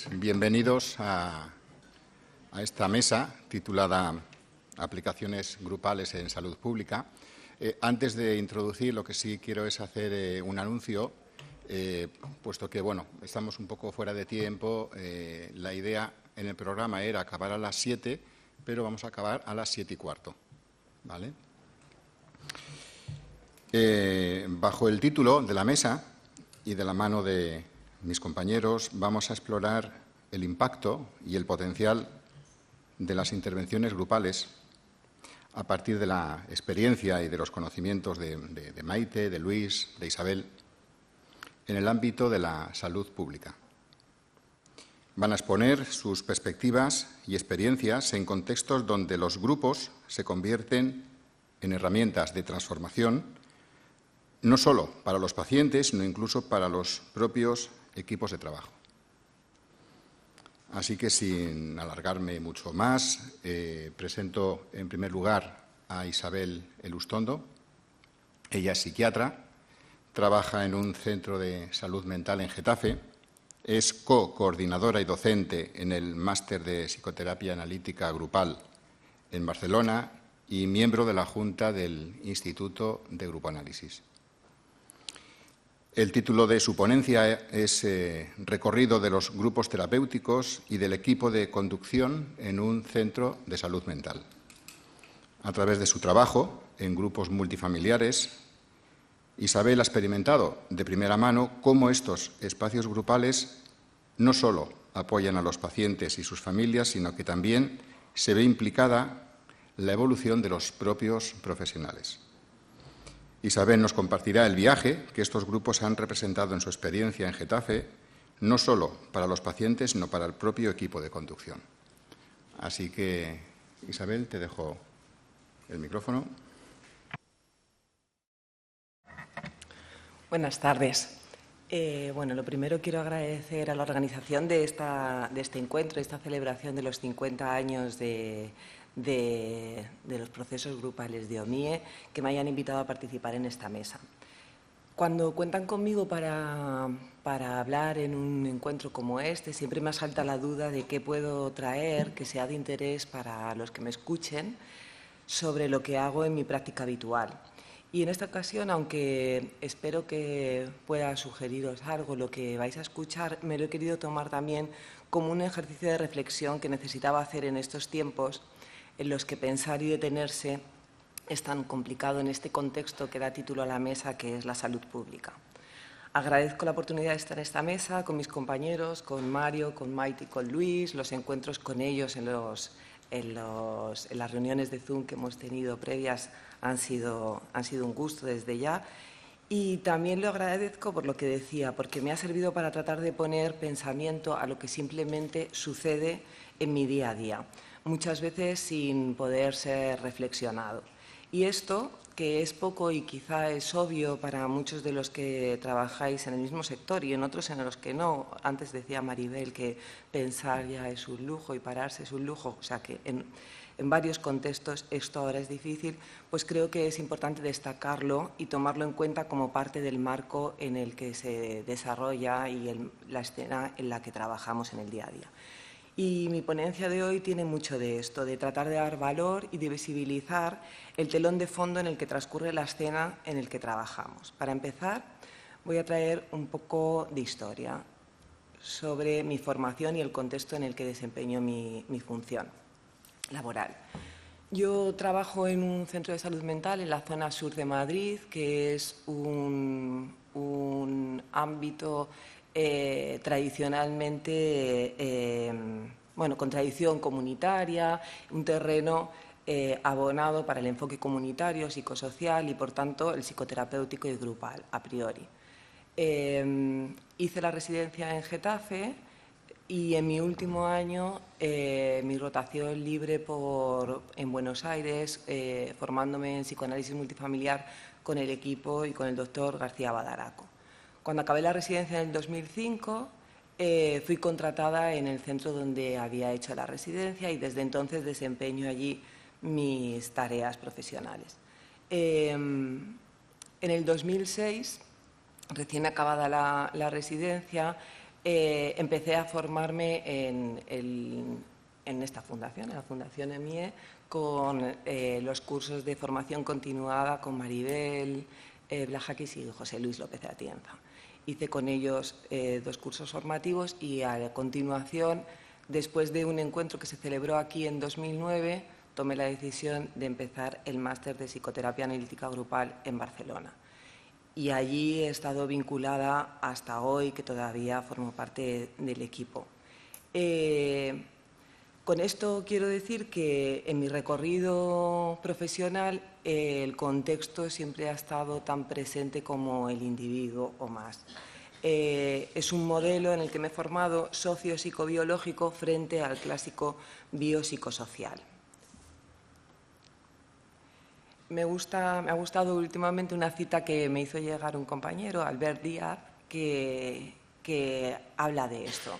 Bienvenidos a esta mesa titulada Aplicaciones grupales en salud pública. Antes de introducir, lo que sí quiero es hacer un anuncio, puesto que estamos un poco fuera de tiempo. La idea en el programa era acabar a las 7, pero vamos a acabar a las 7:15. ¿Vale? Bajo el título de la mesa y de la mano de mis compañeros, vamos a explorar el impacto y el potencial de las intervenciones grupales a partir de la experiencia y de los conocimientos de Maite, de Luis, de Isabel, en el ámbito de la salud pública. Van a exponer sus perspectivas y experiencias en contextos donde los grupos se convierten en herramientas de transformación, no solo para los pacientes, sino incluso para los propios equipos de trabajo. Así que, sin alargarme mucho más, presento en primer lugar a Isabel Elustondo. Ella es psiquiatra, trabaja en un centro de salud mental en Getafe, es co-coordinadora y docente en el Máster de Psicoterapia Analítica Grupal en Barcelona y miembro de la Junta del Instituto de Grupoanálisis. El título de su ponencia es Recorrido de los grupos terapéuticos y del equipo de conducción en un centro de salud mental. A través de su trabajo en grupos multifamiliares, Isabel ha experimentado de primera mano cómo estos espacios grupales no solo apoyan a los pacientes y sus familias, sino que también se ve implicada la evolución de los propios profesionales. Isabel nos compartirá el viaje que estos grupos han representado en su experiencia en Getafe, no solo para los pacientes, sino para el propio equipo de conducción. Así que, Isabel, te dejo el micrófono. Buenas tardes. Lo primero quiero agradecer a la organización de este encuentro, de esta celebración de los 50 años de los procesos grupales de OMIE, que me hayan invitado a participar en esta mesa. Cuando cuentan conmigo para hablar en un encuentro como este, siempre me asalta la duda de qué puedo traer que sea de interés para los que me escuchen sobre lo que hago en mi práctica habitual. Y en esta ocasión, aunque espero que pueda sugeriros algo, lo que vais a escuchar, me lo he querido tomar también como un ejercicio de reflexión que necesitaba hacer en estos tiempos en los que pensar y detenerse es tan complicado en este contexto que da título a la mesa, que es la salud pública. Agradezco la oportunidad de estar en esta mesa con mis compañeros, con Mario, con Maite y con Luis, los encuentros con ellos en las reuniones de Zoom que hemos tenido previas han sido un gusto desde ya. Y también lo agradezco por lo que decía, porque me ha servido para tratar de poner pensamiento a lo que simplemente sucede en mi día a día, muchas veces sin poder ser reflexionado. Y esto, que es poco y quizá es obvio para muchos de los que trabajáis en el mismo sector y en otros en los que no. Antes decía Maribel que pensar ya es un lujo y pararse es un lujo, o sea que en varios contextos esto ahora es difícil, pues creo que es importante destacarlo y tomarlo en cuenta como parte del marco en el que se desarrolla y la escena en la que trabajamos en el día a día. Y mi ponencia de hoy tiene mucho de esto, de tratar de dar valor y de visibilizar el telón de fondo en el que transcurre la escena en el que trabajamos. Para empezar, voy a traer un poco de historia sobre mi formación y el contexto en el que desempeño mi función laboral. Yo trabajo en un centro de salud mental en la zona sur de Madrid, que es un ámbito tradicionalmente, con tradición comunitaria, un terreno abonado para el enfoque comunitario, psicosocial y, por tanto, el psicoterapéutico y grupal, a priori. Hice la residencia en Getafe y en mi último año mi rotación libre en Buenos Aires, formándome en psicoanálisis multifamiliar con el equipo y con el doctor García Badaraco. Cuando acabé la residencia en el 2005, fui contratada en el centro donde había hecho la residencia y desde entonces desempeño allí mis tareas profesionales. En el 2006, recién acabada la residencia, empecé a formarme en esta fundación, en la Fundación EMIE, con los cursos de formación continuada con Maribel Blajakis y José Luis López de Atienza. Hice con ellos 2 cursos formativos y a continuación, después de un encuentro que se celebró aquí en 2009, tomé la decisión de empezar el máster de psicoterapia analítica grupal en Barcelona. Y allí he estado vinculada hasta hoy, que todavía formo parte del equipo. Con esto quiero decir que en mi recorrido profesional el contexto siempre ha estado tan presente como el individuo o más. Es un modelo en el que me he formado socio-psicobiológico frente al clásico biopsicosocial. Me ha gustado últimamente una cita que me hizo llegar un compañero, Albert Díaz, que habla de esto.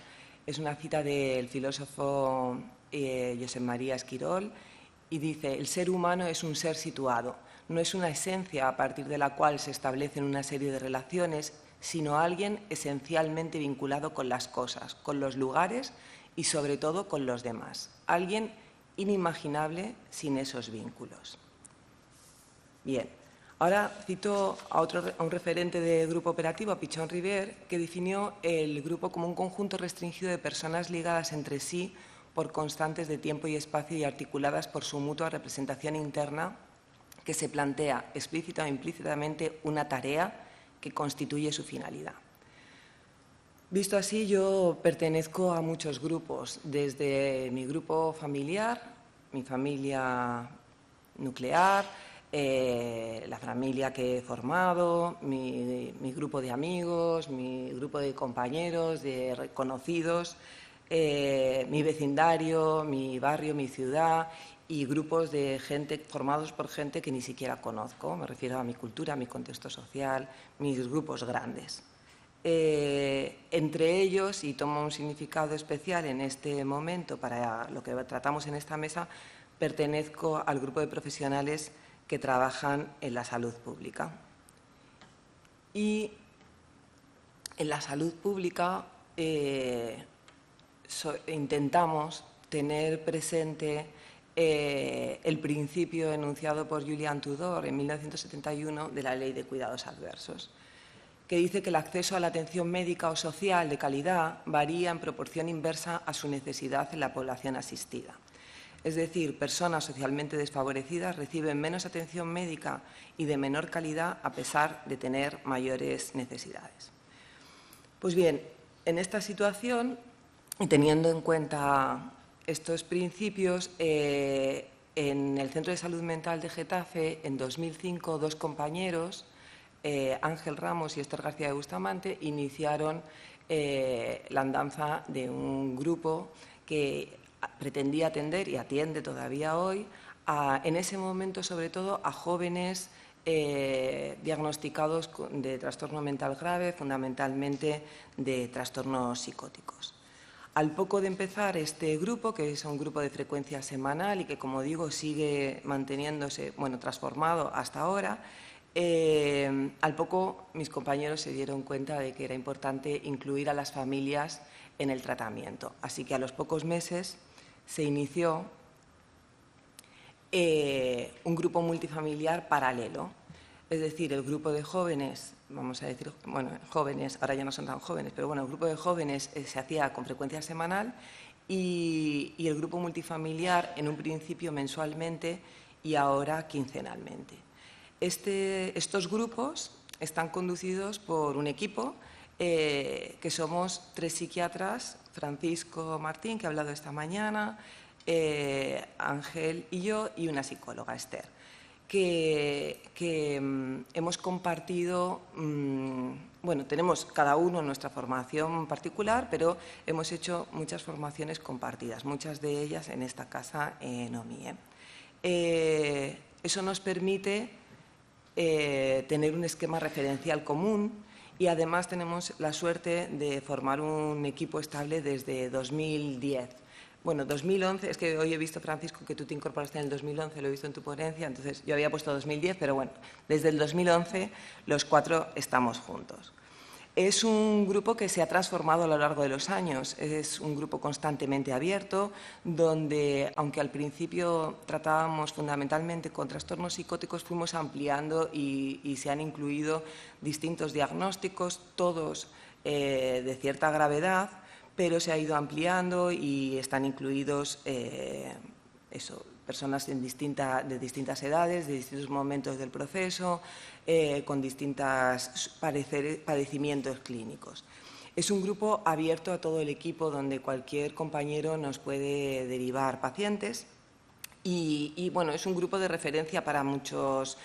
Es una cita del filósofo Josep María Esquirol y dice: el ser humano es un ser situado, no es una esencia a partir de la cual se establecen una serie de relaciones, sino alguien esencialmente vinculado con las cosas, con los lugares y sobre todo con los demás. Alguien inimaginable sin esos vínculos. Bien, ahora cito a un referente del grupo operativo, a Pichon Rivière, que definió el grupo como un conjunto restringido de personas ligadas entre sí por constantes de tiempo y espacio y articuladas por su mutua representación interna, que se plantea explícita o implícitamente una tarea que constituye su finalidad. Visto así, yo pertenezco a muchos grupos, desde mi grupo familiar, mi familia nuclear, la familia que he formado, mi grupo de amigos, mi grupo de compañeros, de conocidos, mi vecindario, mi barrio, mi ciudad y grupos de gente formados por gente que ni siquiera conozco. Me refiero a mi cultura, a mi contexto social, mis grupos grandes. Entre ellos, y tomo un significado especial en este momento para lo que tratamos en esta mesa, pertenezco al grupo de profesionales que trabajan en la salud pública. Y en la salud pública intentamos tener presente el principio enunciado por Julian Tudor en 1971 de la Ley de Cuidados Adversos, que dice que el acceso a la atención médica o social de calidad varía en proporción inversa a su necesidad en la población asistida. Es decir, personas socialmente desfavorecidas reciben menos atención médica y de menor calidad a pesar de tener mayores necesidades. Pues bien, en esta situación, y teniendo en cuenta estos principios, en el Centro de Salud Mental de Getafe, en 2005, 2 compañeros, Ángel Ramos y Esther García de Bustamante, iniciaron la andanza de un grupo que pretendía atender y atiende todavía hoy, en ese momento sobre todo a jóvenes diagnosticados de trastorno mental grave, fundamentalmente de trastornos psicóticos. Al poco de empezar este grupo, que es un grupo de frecuencia semanal y que, como digo, sigue manteniéndose, transformado hasta ahora, al poco mis compañeros se dieron cuenta de que era importante incluir a las familias en el tratamiento. Así que a los pocos meses se inició un grupo multifamiliar paralelo, es decir, el grupo de jóvenes, vamos a decir, jóvenes, ahora ya no son tan jóvenes, pero el grupo de jóvenes se hacía con frecuencia semanal y el grupo multifamiliar en un principio mensualmente y ahora quincenalmente. Estos grupos están conducidos por un equipo que somos 3 psiquiatras, Francisco Martín, que ha hablado esta mañana, Ángel y yo, y una psicóloga, Esther, que hemos compartido, tenemos cada uno nuestra formación particular, pero hemos hecho muchas formaciones compartidas, muchas de ellas en esta casa en OMIE. Eso nos permite tener un esquema referencial común y además tenemos la suerte de formar un equipo estable desde 2010. 2011, es que hoy he visto, Francisco, que tú te incorporaste en el 2011, lo he visto en tu ponencia, entonces yo había puesto 2010, pero desde el 2011 los 4 estamos juntos. Es un grupo que se ha transformado a lo largo de los años. Es un grupo constantemente abierto, donde, aunque al principio tratábamos fundamentalmente con trastornos psicóticos, fuimos ampliando y se han incluido distintos diagnósticos, todos de cierta gravedad, pero se ha ido ampliando y están incluidos personas de distintas edades, de distintos momentos del proceso, con distintos padecimientos clínicos. Es un grupo abierto a todo el equipo, donde cualquier compañero nos puede derivar pacientes y bueno, es un grupo de referencia para muchos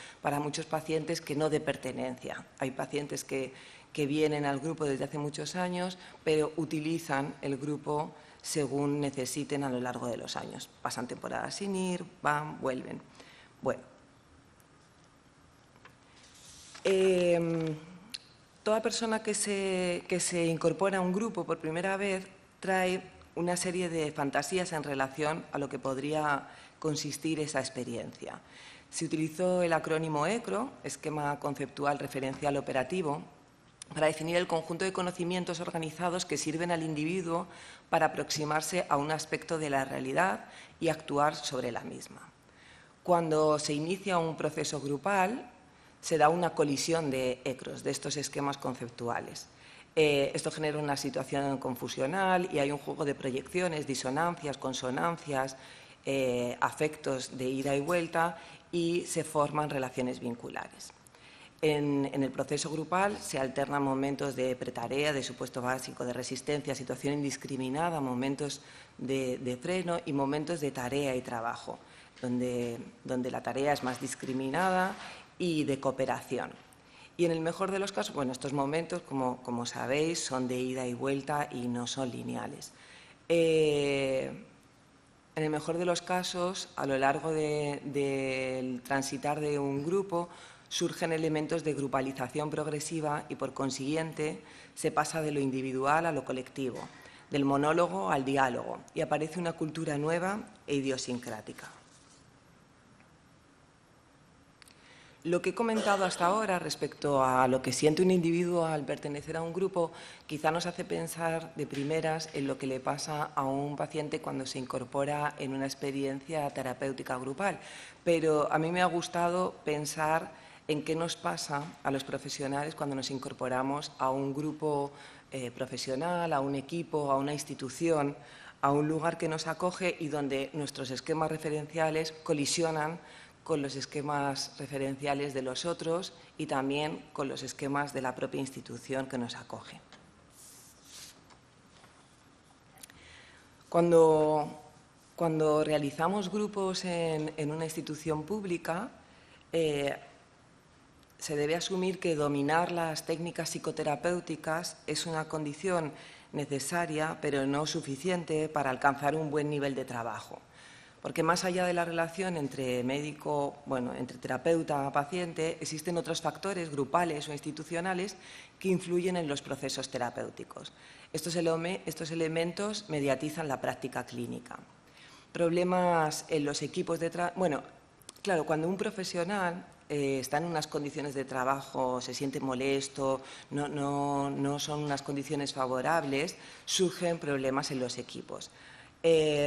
pacientes que no de pertenencia. Hay pacientes que vienen al grupo desde hace muchos años, pero utilizan el grupo según necesiten a lo largo de los años. Pasan temporadas sin ir, van, vuelven. Bueno. Toda persona que se incorpora a un grupo por primera vez trae una serie de fantasías en relación a lo que podría consistir esa experiencia. Se utilizó el acrónimo ECRO, Esquema Conceptual Referencial Operativo, para definir el conjunto de conocimientos organizados que sirven al individuo para aproximarse a un aspecto de la realidad y actuar sobre la misma. Cuando se inicia un proceso grupal, se da una colisión de ECROs, de estos esquemas conceptuales. Esto genera una situación confusional y hay un juego de proyecciones, disonancias, consonancias, afectos de ida y vuelta y se forman relaciones vinculares. En el proceso grupal se alternan momentos de pretarea, de supuesto básico, de resistencia, situación indiscriminada, momentos de freno y momentos de tarea y trabajo, donde la tarea es más discriminada y de cooperación. Y en el mejor de los casos, bueno, estos momentos, como sabéis, son de ida y vuelta y no son lineales. En el mejor de los casos, a lo largo del transitar de un grupo, surgen elementos de grupalización progresiva y, por consiguiente, se pasa de lo individual a lo colectivo, del monólogo al diálogo, y aparece una cultura nueva e idiosincrática. Lo que he comentado hasta ahora respecto a lo que siente un individuo al pertenecer a un grupo quizá nos hace pensar de primeras en lo que le pasa a un paciente cuando se incorpora en una experiencia terapéutica grupal, pero a mí me ha gustado pensar en qué nos pasa a los profesionales cuando nos incorporamos a un grupo profesional, a un equipo, a una institución, a un lugar que nos acoge y donde nuestros esquemas referenciales colisionan con los esquemas referenciales de los otros y también con los esquemas de la propia institución que nos acoge. Cuando realizamos grupos en una institución pública, se debe asumir que dominar las técnicas psicoterapéuticas es una condición necesaria, pero no suficiente para alcanzar un buen nivel de trabajo. Porque más allá de la relación entre entre terapeuta y paciente, existen otros factores grupales o institucionales que influyen en los procesos terapéuticos. Estos elementos mediatizan la práctica clínica. Problemas en los equipos de trabajo. Bueno, claro, cuando un profesional está en unas condiciones de trabajo, se siente molesto, no son unas condiciones favorables, surgen problemas en los equipos.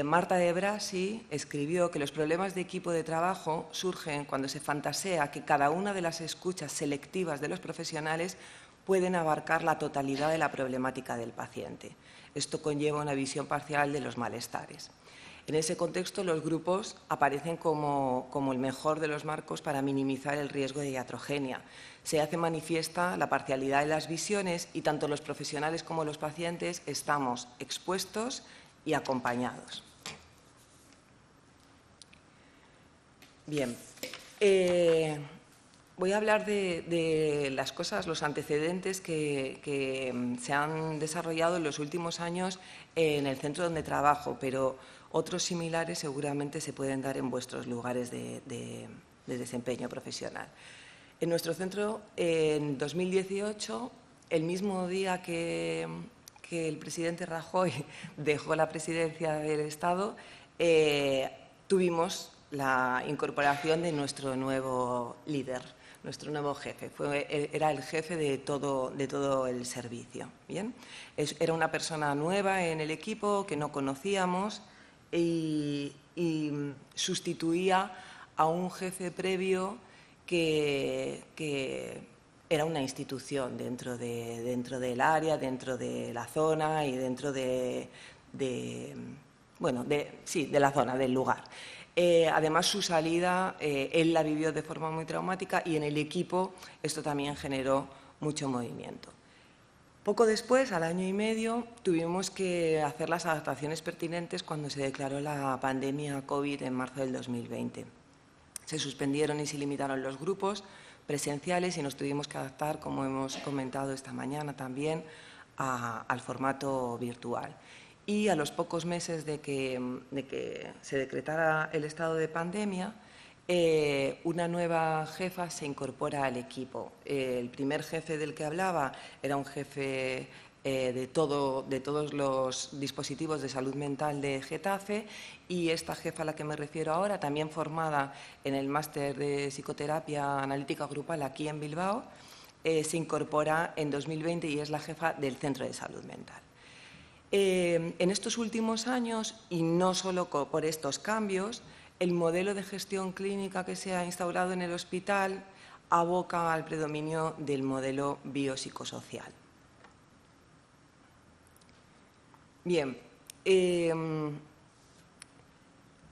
Marta de Brasi escribió que los problemas de equipo de trabajo surgen cuando se fantasea que cada una de las escuchas selectivas de los profesionales pueden abarcar la totalidad de la problemática del paciente. Esto conlleva una visión parcial de los malestares. En ese contexto, los grupos aparecen como el mejor de los marcos para minimizar el riesgo de iatrogenia. Se hace manifiesta la parcialidad de las visiones y tanto los profesionales como los pacientes estamos expuestos y acompañados. Bien, voy a hablar de las cosas, los antecedentes que se han desarrollado en los últimos años en el centro donde trabajo, pero otros similares seguramente se pueden dar en vuestros lugares de desempeño profesional. En nuestro centro, en 2018, el mismo día que el presidente Rajoy dejó la presidencia del Estado, tuvimos la incorporación de nuestro nuevo líder, nuestro nuevo jefe. Era el jefe de todo el servicio. ¿Bien? Era una persona nueva en el equipo que no conocíamos y sustituía a un jefe previo que era una institución dentro del área, dentro de la zona y dentro de la zona, del lugar. Además, su salida, él la vivió de forma muy traumática y en el equipo esto también generó mucho movimiento. Poco después, al año y medio, tuvimos que hacer las adaptaciones pertinentes cuando se declaró la pandemia COVID en marzo del 2020. Se suspendieron y se limitaron los grupos presenciales y nos tuvimos que adaptar, como hemos comentado esta mañana también, al formato virtual. Y a los pocos meses de que se decretara el estado de pandemia, una nueva jefa se incorpora al equipo. El primer jefe del que hablaba era un jefe de todos los dispositivos de salud mental de Getafe, y esta jefa a la que me refiero ahora, también formada en el máster de psicoterapia analítica grupal aquí en Bilbao, se incorpora en 2020 y es la jefa del centro de salud mental. En estos últimos años, y no solo por estos cambios, el modelo de gestión clínica que se ha instaurado en el hospital aboca al predominio del modelo biopsicosocial. Bien,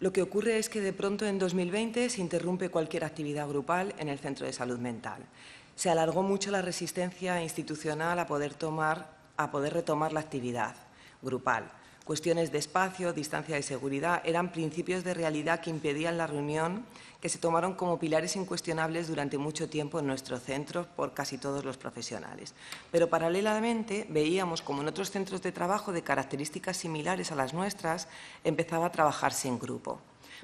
lo que ocurre es que de pronto en 2020 se interrumpe cualquier actividad grupal en el centro de salud mental. Se alargó mucho la resistencia institucional a poder retomar la actividad grupal. Cuestiones de espacio, distancia de seguridad, eran principios de realidad que impedían la reunión, que se tomaron como pilares incuestionables durante mucho tiempo en nuestro centro por casi todos los profesionales. Pero paralelamente veíamos como en otros centros de trabajo de características similares a las nuestras empezaba a trabajarse en grupo.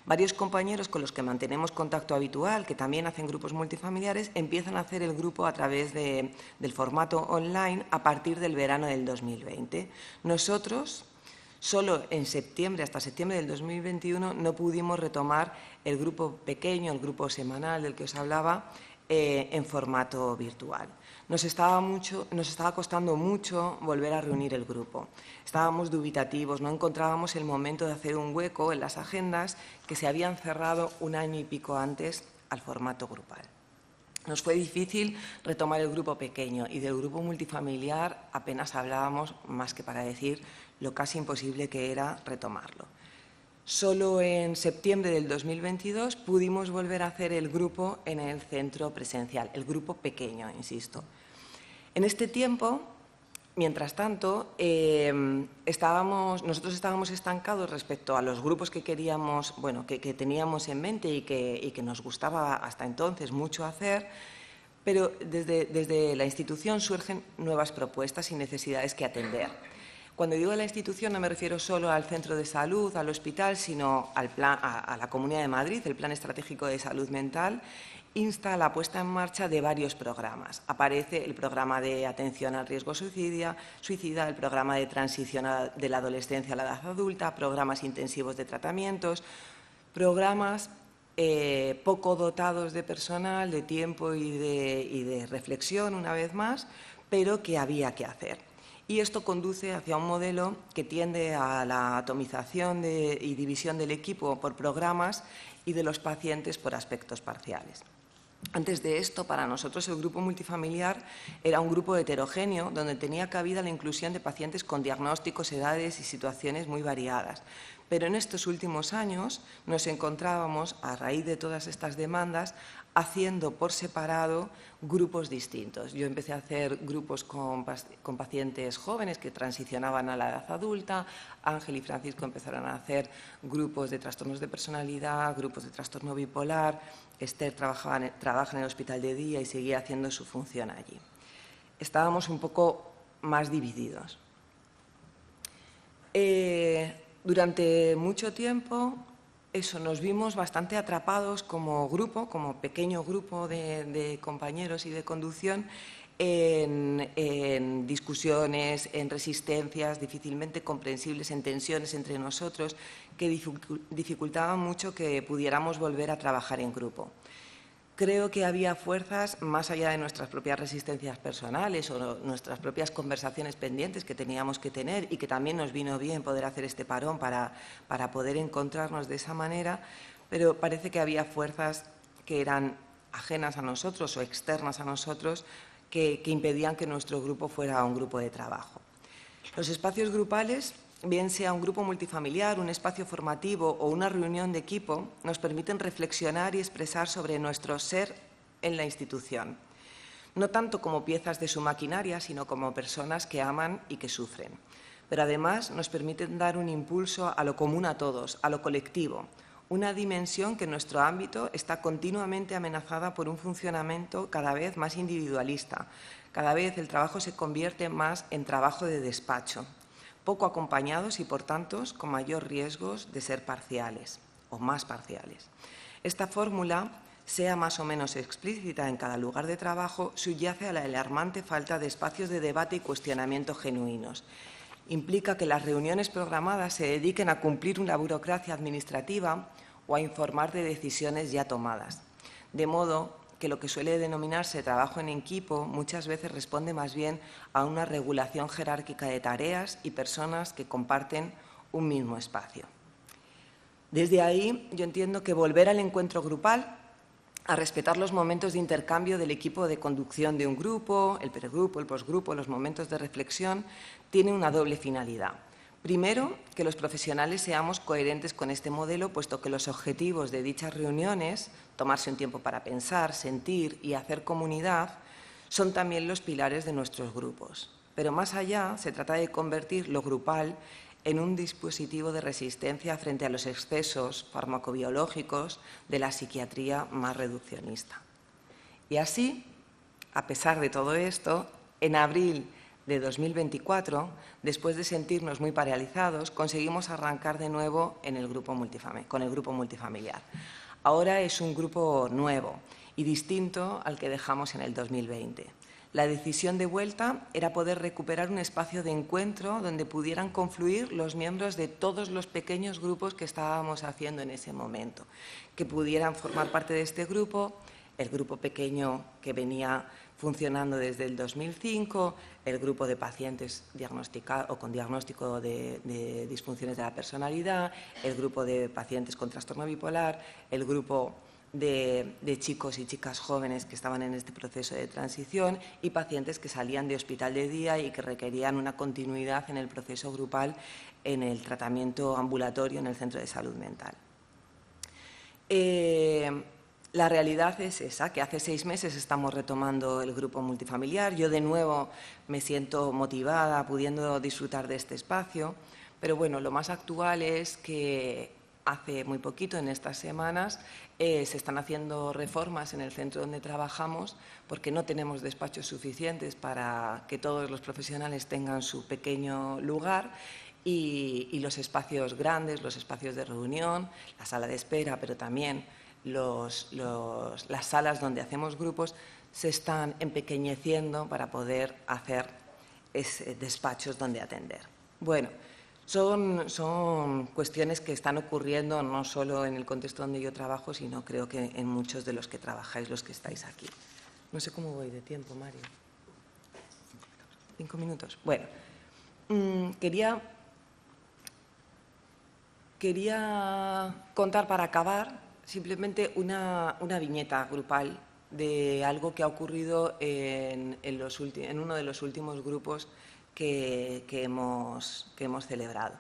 Varios compañeros con los que mantenemos contacto habitual, que también hacen grupos multifamiliares, empiezan a hacer el grupo a través del formato online a partir del verano del 2020. Nosotros, solo en septiembre, hasta septiembre del 2021, no pudimos retomar el grupo pequeño, el grupo semanal del que os hablaba, en formato virtual. Nos estaba costando mucho volver a reunir el grupo. Estábamos dubitativos, no encontrábamos el momento de hacer un hueco en las agendas que se habían cerrado un año y pico antes al formato grupal. Nos fue difícil retomar el grupo pequeño y del grupo multifamiliar apenas hablábamos, más que para decir lo casi imposible que era retomarlo. Solo en septiembre del 2022 pudimos volver a hacer el grupo en el centro presencial, el grupo pequeño, insisto. En este tiempo, mientras tanto, nosotros estábamos estancados respecto a los grupos que queríamos, que teníamos en mente y que nos gustaba hasta entonces mucho hacer, pero desde la institución surgen nuevas propuestas y necesidades que atender. Cuando digo la institución no me refiero solo al centro de salud, al hospital, sino a la Comunidad de Madrid. El Plan Estratégico de Salud Mental insta a la puesta en marcha de varios programas. Aparece el programa de atención al riesgo suicida, el programa de transición de la adolescencia a la edad adulta, programas intensivos de tratamientos, programas poco dotados de personal, de tiempo y de reflexión, una vez más, pero que había que hacer. Y esto conduce hacia un modelo que tiende a la atomización y división del equipo por programas y de los pacientes por aspectos parciales. Antes de esto, para nosotros el grupo multifamiliar era un grupo heterogéneo donde tenía cabida la inclusión de pacientes con diagnósticos, edades y situaciones muy variadas. Pero en estos últimos años nos encontrábamos, a raíz de todas estas demandas, haciendo por separado grupos distintos. Yo empecé a hacer grupos con pacientes jóvenes que transicionaban a la edad adulta, Ángel y Francisco empezaron a hacer grupos de trastornos de personalidad, grupos de trastorno bipolar, Esther trabaja en el hospital de día y seguía haciendo su función allí. Estábamos un poco más divididos. Durante mucho tiempo nos vimos bastante atrapados como grupo, como pequeño grupo de compañeros y de conducción en discusiones, en resistencias difícilmente comprensibles, en tensiones entre nosotros que dificultaban mucho que pudiéramos volver a trabajar en grupo. creo que había fuerzas más allá de nuestras propias resistencias personales o nuestras propias conversaciones pendientes que teníamos que tener y que también nos vino bien poder hacer este parón para poder encontrarnos de esa manera, pero parece que había fuerzas que eran ajenas a nosotros o externas a nosotros que impedían que nuestro grupo fuera un grupo de trabajo. Los espacios grupales, bien sea un grupo multifamiliar, un espacio formativo o una reunión de equipo, nos permiten reflexionar y expresar sobre nuestro ser en la institución, no tanto como piezas de su maquinaria, sino como personas que aman y que sufren. Pero además nos permiten dar un impulso a lo común a todos, a lo colectivo, una dimensión que en nuestro ámbito está continuamente amenazada por un funcionamiento cada vez más individualista. Cada vez el trabajo se convierte más en trabajo de despacho, poco acompañados y, por tanto, con mayor riesgos de ser parciales o más parciales. Esta fórmula, sea más o menos explícita en cada lugar de trabajo, subyace a la alarmante falta de espacios de debate y cuestionamiento genuinos. Implica que las reuniones programadas se dediquen a cumplir una burocracia administrativa o a informar de decisiones ya tomadas. De modo que lo que suele denominarse trabajo en equipo muchas veces responde más bien a una regulación jerárquica de tareas y personas que comparten un mismo espacio. Desde ahí, yo entiendo que volver al encuentro grupal, a respetar los momentos de intercambio del equipo de conducción de un grupo, el pregrupo, el posgrupo, los momentos de reflexión, tiene una doble finalidad. Primero, que los profesionales seamos coherentes con este modelo, puesto que los objetivos de dichas reuniones, tomarse un tiempo para pensar, sentir y hacer comunidad, son también los pilares de nuestros grupos. Pero más allá, se trata de convertir lo grupal en un dispositivo de resistencia frente a los excesos farmacobiológicos de la psiquiatría más reduccionista. Y así, a pesar de todo esto, en abril de 2024, después de sentirnos muy paralizados, conseguimos arrancar de nuevo con el grupo multifamiliar. Ahora es un grupo nuevo y distinto al que dejamos en el 2020. La decisión de vuelta era poder recuperar un espacio de encuentro donde pudieran confluir los miembros de todos los pequeños grupos que estábamos haciendo en ese momento, que pudieran formar parte de este grupo, el grupo pequeño que venía funcionando desde el 2005, el grupo de pacientes diagnosticados o con diagnóstico de disfunciones de la personalidad, el grupo de pacientes con trastorno bipolar, el grupo de chicos y chicas jóvenes que estaban en este proceso de transición y pacientes que salían de hospital de día y que requerían una continuidad en el proceso grupal en el tratamiento ambulatorio en el centro de salud mental. La realidad es esa, que hace 6 meses estamos retomando el grupo multifamiliar. Yo de nuevo me siento motivada pudiendo disfrutar de este espacio, pero bueno, lo más actual es que hace muy poquito, en estas semanas, se están haciendo reformas en el centro donde trabajamos porque no tenemos despachos suficientes para que todos los profesionales tengan su pequeño lugar y los espacios grandes, los espacios de reunión, la sala de espera, pero también las salas donde hacemos grupos se están empequeñeciendo para poder hacer despachos donde atender. Bueno, son cuestiones que están ocurriendo no solo en el contexto donde yo trabajo, sino creo que en muchos de los que trabajáis, los que estáis aquí. No sé cómo voy de tiempo, Mario. 5 minutos. Bueno, quería contar para acabar simplemente una viñeta grupal de algo que ha ocurrido en uno de los últimos grupos que hemos celebrado.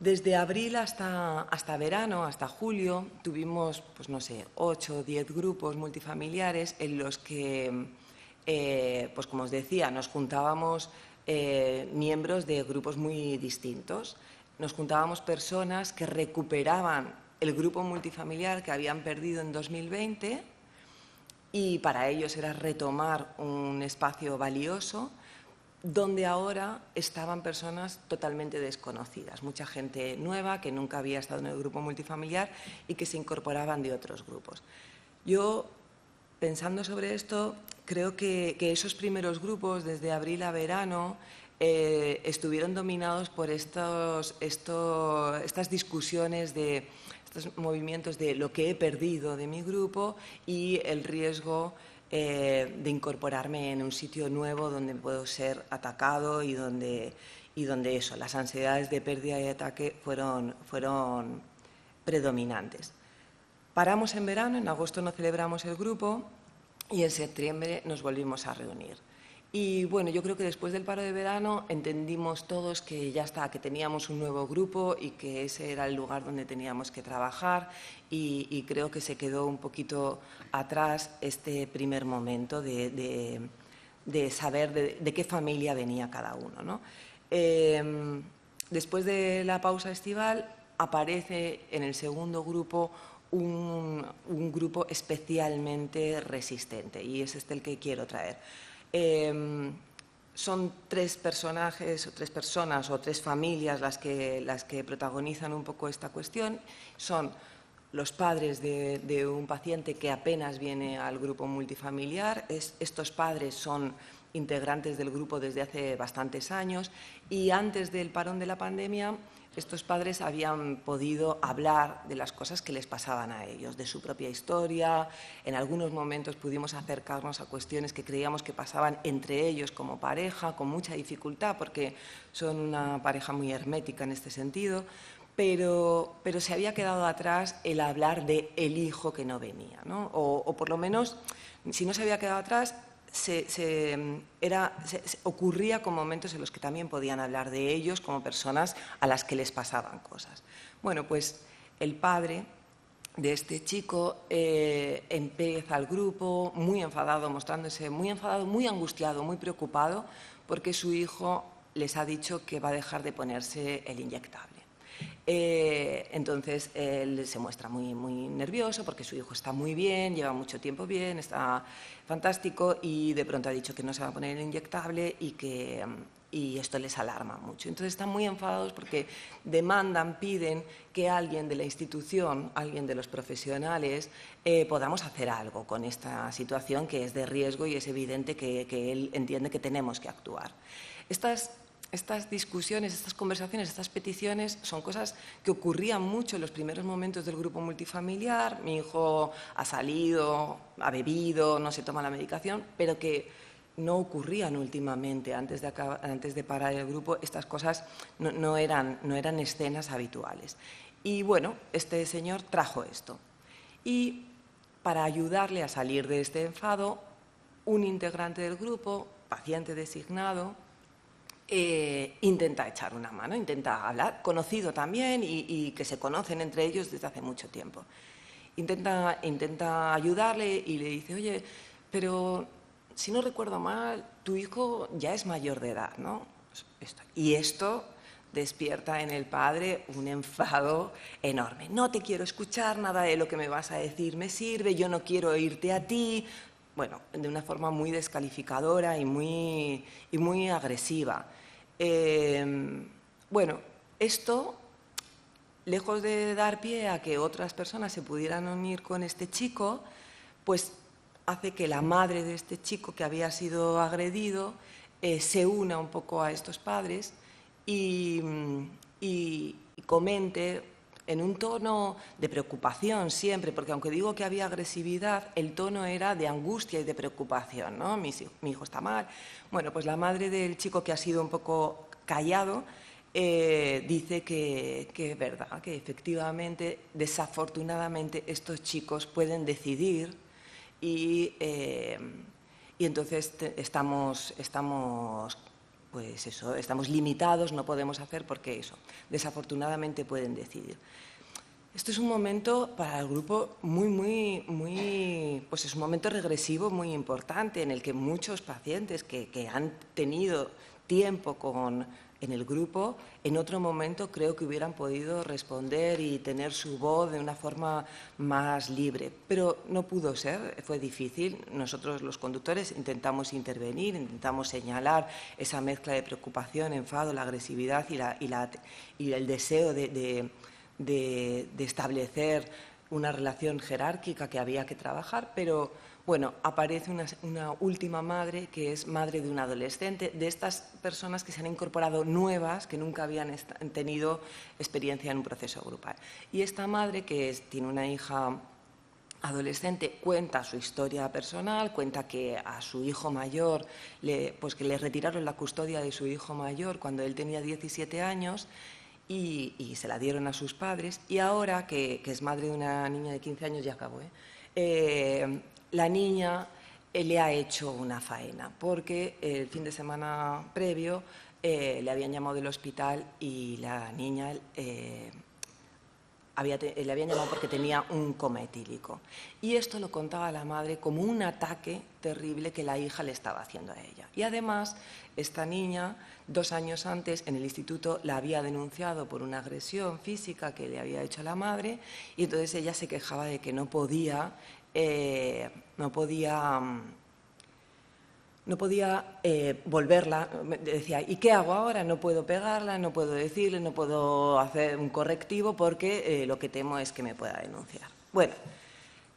Desde abril hasta verano, hasta julio, tuvimos, pues no sé, 8 o 10 grupos multifamiliares en los que, pues como os decía, nos juntábamos miembros de grupos muy distintos. Nos juntábamos personas que recuperaban el grupo multifamiliar que habían perdido en 2020 y para ellos era retomar un espacio valioso donde ahora estaban personas totalmente desconocidas, mucha gente nueva que nunca había estado en el grupo multifamiliar y que se incorporaban de otros grupos. Yo, pensando sobre esto, creo que esos primeros grupos, desde abril a verano, estuvieron dominados por estas discusiones de estos movimientos de lo que he perdido de mi grupo y el riesgo de incorporarme en un sitio nuevo donde puedo ser atacado y donde eso, las ansiedades de pérdida y ataque fueron predominantes. Paramos en verano, en agosto no celebramos el grupo y en septiembre nos volvimos a reunir. Y bueno, yo creo que después del paro de verano entendimos todos que ya está, que teníamos un nuevo grupo y que ese era el lugar donde teníamos que trabajar y creo que se quedó un poquito atrás este primer momento de saber de qué familia venía cada uno, ¿no? Después de la pausa estival aparece en el segundo grupo un grupo especialmente resistente y es el que quiero traer. Son 3 personajes, o 3 personas o 3 familias las que protagonizan un poco esta cuestión. Son los padres de un paciente que apenas viene al grupo multifamiliar. Estos padres son integrantes del grupo desde hace bastantes años y antes del parón de la pandemia estos padres habían podido hablar de las cosas que les pasaban a ellos, de su propia historia. En algunos momentos pudimos acercarnos a cuestiones que creíamos que pasaban entre ellos como pareja, con mucha dificultad, porque son una pareja muy hermética en este sentido, pero se había quedado atrás el hablar de el hijo que no venía, ¿no? O por lo menos, si no se había quedado atrás, ocurría con momentos en los que también podían hablar de ellos como personas a las que les pasaban cosas. Bueno, pues el padre de este chico empieza al grupo muy enfadado, mostrándose muy enfadado, muy angustiado, muy preocupado, porque su hijo les ha dicho que va a dejar de ponerse el inyectable. Entonces él se muestra muy nervioso porque su hijo está muy bien, lleva mucho tiempo bien, está fantástico y de pronto ha dicho que no se va a poner el inyectable y esto les alarma mucho. Entonces están muy enfadados porque demandan, piden que alguien de la institución, alguien de los profesionales, podamos hacer algo con esta situación que es de riesgo y es evidente que él entiende que tenemos que actuar. Estas discusiones, estas conversaciones, estas peticiones son cosas que ocurrían mucho en los primeros momentos del grupo multifamiliar. Mi hijo ha salido, ha bebido, no se toma la medicación, pero que no ocurrían últimamente. Antes de parar el grupo, estas cosas no eran escenas habituales. Y bueno, este señor trajo esto. Y para ayudarle a salir de este enfado, un integrante del grupo, paciente designado, intenta echar una mano, intenta hablar, conocido también y que se conocen entre ellos desde hace mucho tiempo. Intenta ayudarle y le dice, oye, pero si no recuerdo mal, tu hijo ya es mayor de edad, ¿no? Y esto despierta en el padre un enfado enorme. No te quiero escuchar, nada de lo que me vas a decir me sirve, yo no quiero oírte a ti. Bueno, de una forma muy descalificadora y muy agresiva. Bueno, esto, lejos de dar pie a que otras personas se pudieran unir con este chico, pues hace que la madre de este chico que había sido agredido se una un poco a estos padres y comente en un tono de preocupación siempre, porque aunque digo que había agresividad, el tono era de angustia y de preocupación, ¿no? Mi hijo está mal. Bueno, pues la madre del chico que ha sido un poco callado dice que es verdad, que efectivamente, desafortunadamente, estos chicos pueden decidir y entonces estamos pues eso, estamos limitados, no podemos hacer porque eso, desafortunadamente pueden decidir. Esto es un momento para el grupo pues es un momento regresivo muy importante en el que muchos pacientes que han tenido tiempo en el grupo, en otro momento creo que hubieran podido responder y tener su voz de una forma más libre. Pero no pudo ser, fue difícil. Nosotros los conductores intentamos intervenir, intentamos señalar esa mezcla de preocupación, enfado, la agresividad y el deseo de establecer una relación jerárquica que había que trabajar, pero Bueno, aparece una última madre que es madre de un adolescente, de estas personas que se han incorporado nuevas, que nunca habían tenido experiencia en un proceso grupal. Y esta madre, que tiene una hija adolescente, cuenta su historia personal, cuenta que a su hijo mayor, pues que le retiraron la custodia de su hijo mayor cuando él tenía 17 años y se la dieron a sus padres, y ahora que es madre de una niña de 15 años, ya acabó, la niña le ha hecho una faena, porque el fin de semana previo le habían llamado del hospital y la niña le habían llamado porque tenía un coma etílico. Y esto lo contaba la madre como un ataque terrible que la hija le estaba haciendo a ella. Y además, esta niña, 2 años antes, en el instituto la había denunciado por una agresión física que le había hecho la madre, y entonces ella se quejaba de que no podía volverla. Decía, ¿y qué hago ahora? No puedo pegarla, no puedo decirle, no puedo hacer un correctivo porque lo que temo es que me pueda denunciar. Bueno,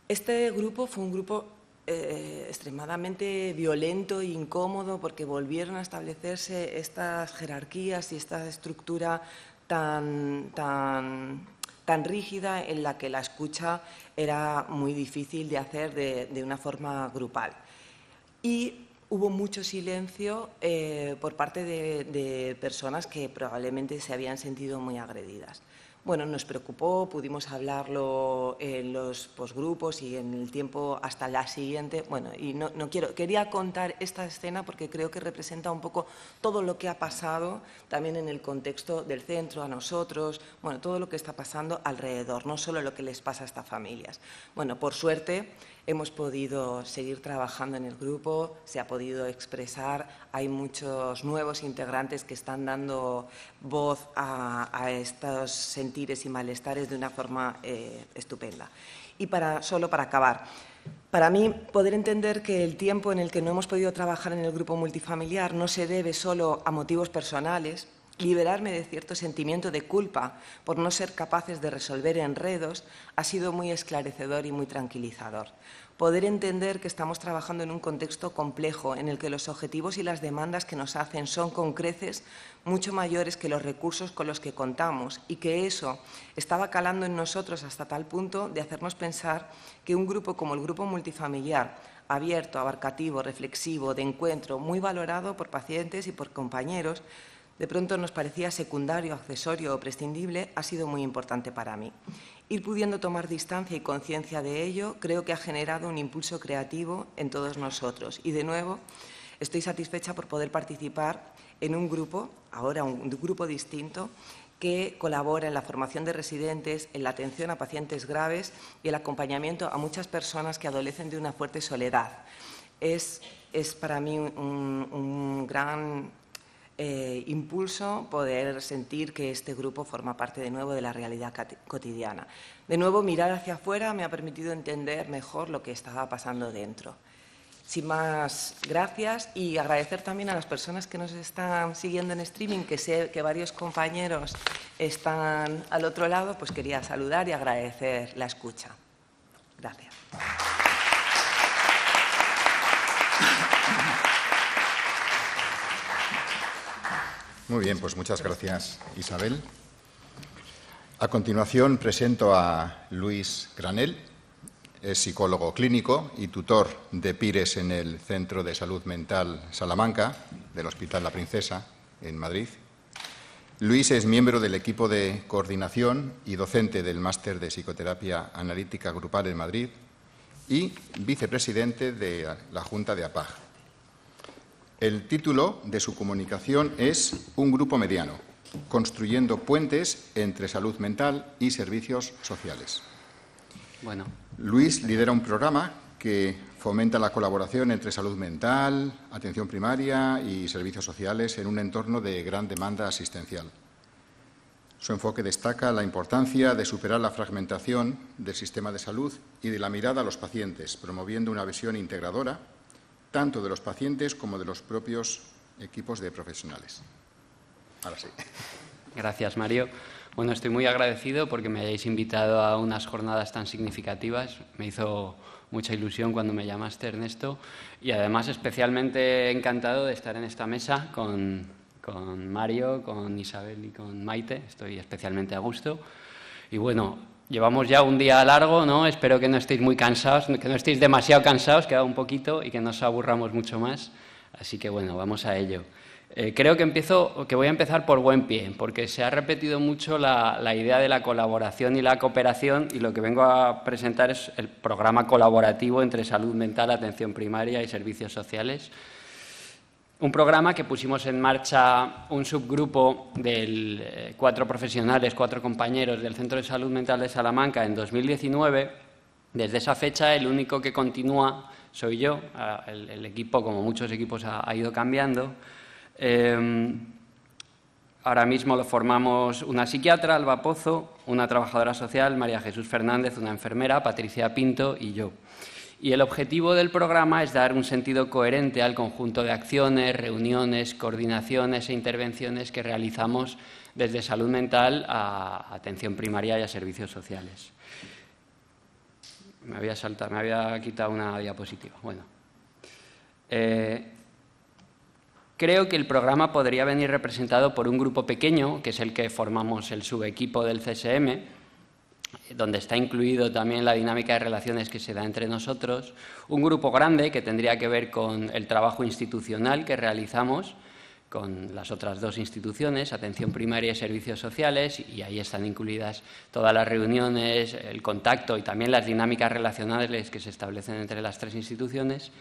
este grupo fue un grupo extremadamente violento e incómodo, porque volvieron a establecerse estas jerarquías y esta estructura tan rígida, en la que la escucha era muy difícil de hacer de una forma grupal. Y hubo mucho silencio por parte de personas que probablemente se habían sentido muy agredidas. Bueno, nos preocupó, pudimos hablarlo en los posgrupos y en el tiempo hasta la siguiente. Bueno, y quería contar esta escena porque creo que representa un poco todo lo que ha pasado también en el contexto del centro, a nosotros, bueno, todo lo que está pasando alrededor, no solo lo que les pasa a estas familias. Bueno, por suerte hemos podido seguir trabajando en el grupo, se ha podido expresar, hay muchos nuevos integrantes que están dando voz a estos sentires y malestares de una forma estupenda. Y solo para acabar, para mí, poder entender que el tiempo en el que no hemos podido trabajar en el grupo multifamiliar no se debe solo a motivos personales, liberarme de cierto sentimiento de culpa por no ser capaces de resolver enredos ha sido muy esclarecedor y muy tranquilizador. Poder entender que estamos trabajando en un contexto complejo en el que los objetivos y las demandas que nos hacen son con creces mucho mayores que los recursos con los que contamos, y que eso estaba calando en nosotros hasta tal punto de hacernos pensar que un grupo como el grupo multifamiliar, abierto, abarcativo, reflexivo, de encuentro, muy valorado por pacientes y por compañeros, de pronto nos parecía secundario, accesorio o prescindible, ha sido muy importante para mí. Ir pudiendo tomar distancia y conciencia de ello creo que ha generado un impulso creativo en todos nosotros. Y de nuevo, estoy satisfecha por poder participar en un grupo, ahora un grupo distinto, que colabora en la formación de residentes, en la atención a pacientes graves y el acompañamiento a muchas personas que adolecen de una fuerte soledad. Es para mí un gran impulso poder sentir que este grupo forma parte de nuevo de la realidad cotidiana. De nuevo, mirar hacia afuera me ha permitido entender mejor lo que estaba pasando dentro. Sin más, gracias, y agradecer también a las personas que nos están siguiendo en streaming, que sé que varios compañeros están al otro lado, pues quería saludar y agradecer la escucha. Gracias. Muy bien, pues muchas gracias, Isabel. A continuación presento a Luis Granell. Es psicólogo clínico y tutor de PIRES en el Centro de Salud Mental Salamanca, del Hospital La Princesa, en Madrid. Luis es miembro del equipo de coordinación y docente del Máster de Psicoterapia Analítica Grupal en Madrid y vicepresidente de la Junta de APAG. El título de su comunicación es Un grupo mediano, construyendo puentes entre salud mental y servicios sociales. Bueno. Luis lidera un programa que fomenta la colaboración entre salud mental, atención primaria y servicios sociales en un entorno de gran demanda asistencial. Su enfoque destaca la importancia de superar la fragmentación del sistema de salud y de la mirada a los pacientes, promoviendo una visión integradora tanto de los pacientes como de los propios equipos de profesionales. Ahora sí. Gracias, Mario. Bueno, estoy muy agradecido porque me hayáis invitado a unas jornadas tan significativas. Me hizo mucha ilusión cuando me llamaste, Ernesto, y además especialmente encantado de estar en esta mesa con Mario, con Isabel y con Maite. Estoy especialmente a gusto. Y bueno, llevamos ya un día largo, ¿no? Espero que no estéis muy cansados, que no estéis demasiado cansados, queda un poquito, y que no os aburramos mucho más. Así que bueno, vamos a ello. Creo que voy a empezar por buen pie, porque se ha repetido mucho la idea de la colaboración y la cooperación, y lo que vengo a presentar es el programa colaborativo entre salud mental, atención primaria y servicios sociales. Un programa que pusimos en marcha un subgrupo de 4 profesionales, 4 compañeros del Centro de Salud Mental de Salamanca en 2019. Desde esa fecha, el único que continúa soy yo. El equipo, como muchos equipos, ha ido cambiando. Ahora mismo lo formamos una psiquiatra, Alba Pozo, una trabajadora social, María Jesús Fernández, una enfermera, Patricia Pinto y yo. Y el objetivo del programa es dar un sentido coherente al conjunto de acciones, reuniones, coordinaciones e intervenciones que realizamos desde salud mental a atención primaria y a servicios sociales. Me había quitado una diapositiva. Bueno. Creo que el programa podría venir representado por un grupo pequeño, que es el que formamos el subequipo del CSM, donde está incluido también la dinámica de relaciones que se da entre nosotros, un grupo grande que tendría que ver con el trabajo institucional que realizamos con las otras 2 instituciones, atención primaria y servicios sociales, y ahí están incluidas todas las reuniones, el contacto y también las dinámicas relacionales que se establecen entre las 3 instituciones.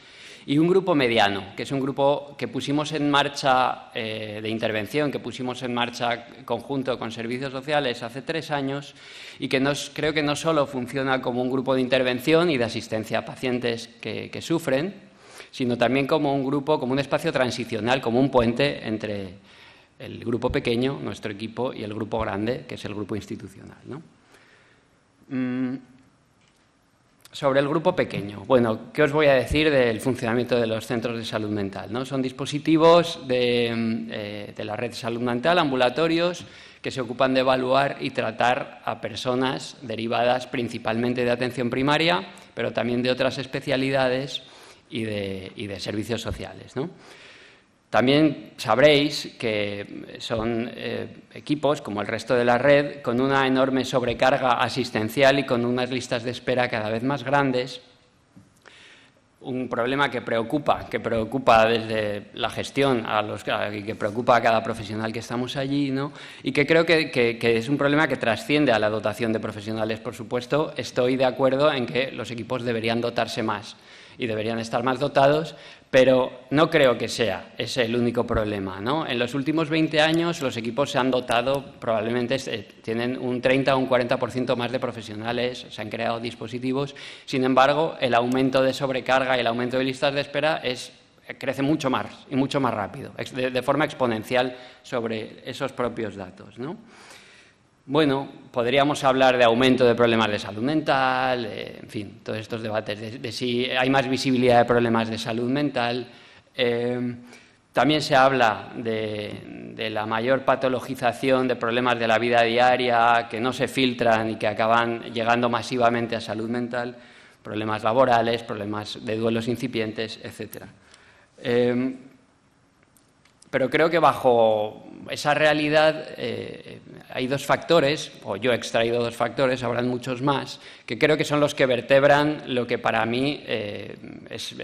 Y un grupo mediano, que es un grupo que pusimos en marcha de intervención, que pusimos en marcha conjunto con servicios sociales hace 3 años y que creo que no solo funciona como un grupo de intervención y de asistencia a pacientes que sufren, sino también como un grupo, como un espacio transicional, como un puente entre el grupo pequeño, nuestro equipo, y el grupo grande, que es el grupo institucional, ¿no? Sobre el grupo pequeño. Bueno, ¿qué os voy a decir del funcionamiento de los centros de salud mental, ¿no? Son dispositivos de la red de salud mental, ambulatorios, que se ocupan de evaluar y tratar a personas derivadas principalmente de atención primaria, pero también de otras especialidades y de servicios sociales, ¿no? También sabréis que son equipos, como el resto de la red, con una enorme sobrecarga asistencial y con unas listas de espera cada vez más grandes. Un problema que preocupa desde la gestión y que preocupa a cada profesional que estamos allí, ¿no? Y que creo que es un problema que trasciende a la dotación de profesionales, por supuesto. Estoy de acuerdo en que los equipos deberían dotarse más y deberían estar más dotados, pero no creo que sea ese el único problema, ¿no? En los últimos 20 años los equipos se han dotado, probablemente tienen un 30 o un 40% más de profesionales, se han creado dispositivos. Sin embargo, el aumento de sobrecarga y el aumento de listas de espera crece mucho más y mucho más rápido, de forma exponencial sobre esos propios datos, ¿no? Bueno, podríamos hablar de aumento de problemas de salud mental, en fin, todos estos debates de si hay más visibilidad de problemas de salud mental. También se habla de la mayor patologización de problemas de la vida diaria que no se filtran y que acaban llegando masivamente a salud mental, problemas laborales, problemas de duelos incipientes, etc. Pero creo que bajo esa realidad hay 2 factores, o yo he extraído 2 factores, habrán muchos más, que creo que son los que vertebran lo que para mí es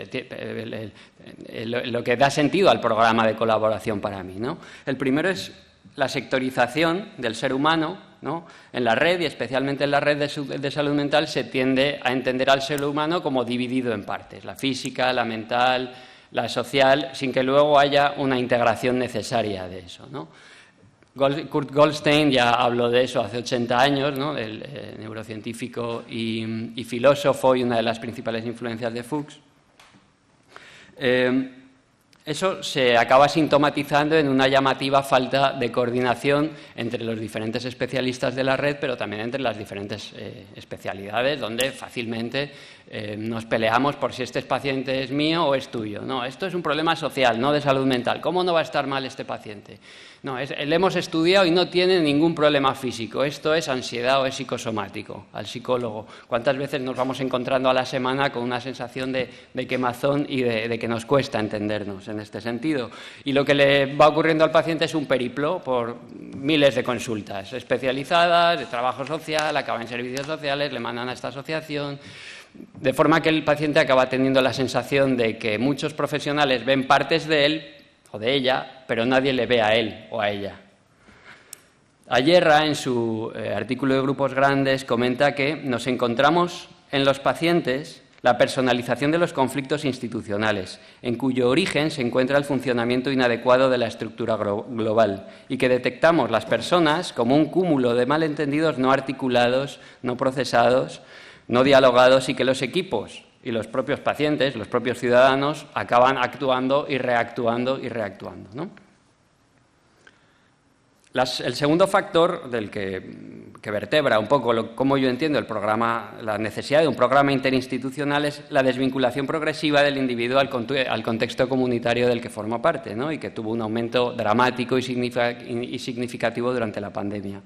lo que da sentido al programa de colaboración para mí, ¿no? El primero es la sectorización del ser humano, ¿no? En la red, y especialmente en la red de salud mental, se tiende a entender al ser humano como dividido en partes, la física, la mental, la social, sin que luego haya una integración necesaria de eso, ¿no? Kurt Goldstein ya habló de eso hace 80 años, ¿no? El neurocientífico y filósofo y una de las principales influencias de Fuchs. Eso se acaba sintomatizando en una llamativa falta de coordinación entre los diferentes especialistas de la red, pero también entre las diferentes especialidades, donde fácilmente nos peleamos por si este paciente es mío o es tuyo. No, esto es un problema social, no de salud mental. ¿Cómo no va a estar mal este paciente? No, le hemos estudiado y no tiene ningún problema físico. Esto es ansiedad o es psicosomático, al psicólogo. ¿Cuántas veces nos vamos encontrando a la semana con una sensación de quemazón y de que nos cuesta entendernos en este sentido? Y lo que le va ocurriendo al paciente es un periplo por miles de consultas especializadas, de trabajo social, acaba en servicios sociales, le mandan a esta asociación, de forma que el paciente acaba teniendo la sensación de que muchos profesionales ven partes de él o de ella, pero nadie le ve a él o a ella. Ayerra, en su artículo de Grupos Grandes, comenta que nos encontramos en los pacientes la personalización de los conflictos institucionales, en cuyo origen se encuentra el funcionamiento inadecuado de la estructura global, y que detectamos las personas como un cúmulo de malentendidos no articulados, no procesados, no dialogados, y que los equipos y los propios pacientes, los propios ciudadanos, acaban actuando y reactuando, ¿no? El segundo factor del que vertebra un poco cómo yo entiendo el programa, la necesidad de un programa interinstitucional, es la desvinculación progresiva del individuo al contexto comunitario del que forma parte, ¿no? Y que tuvo un aumento dramático y significativo durante la pandemia.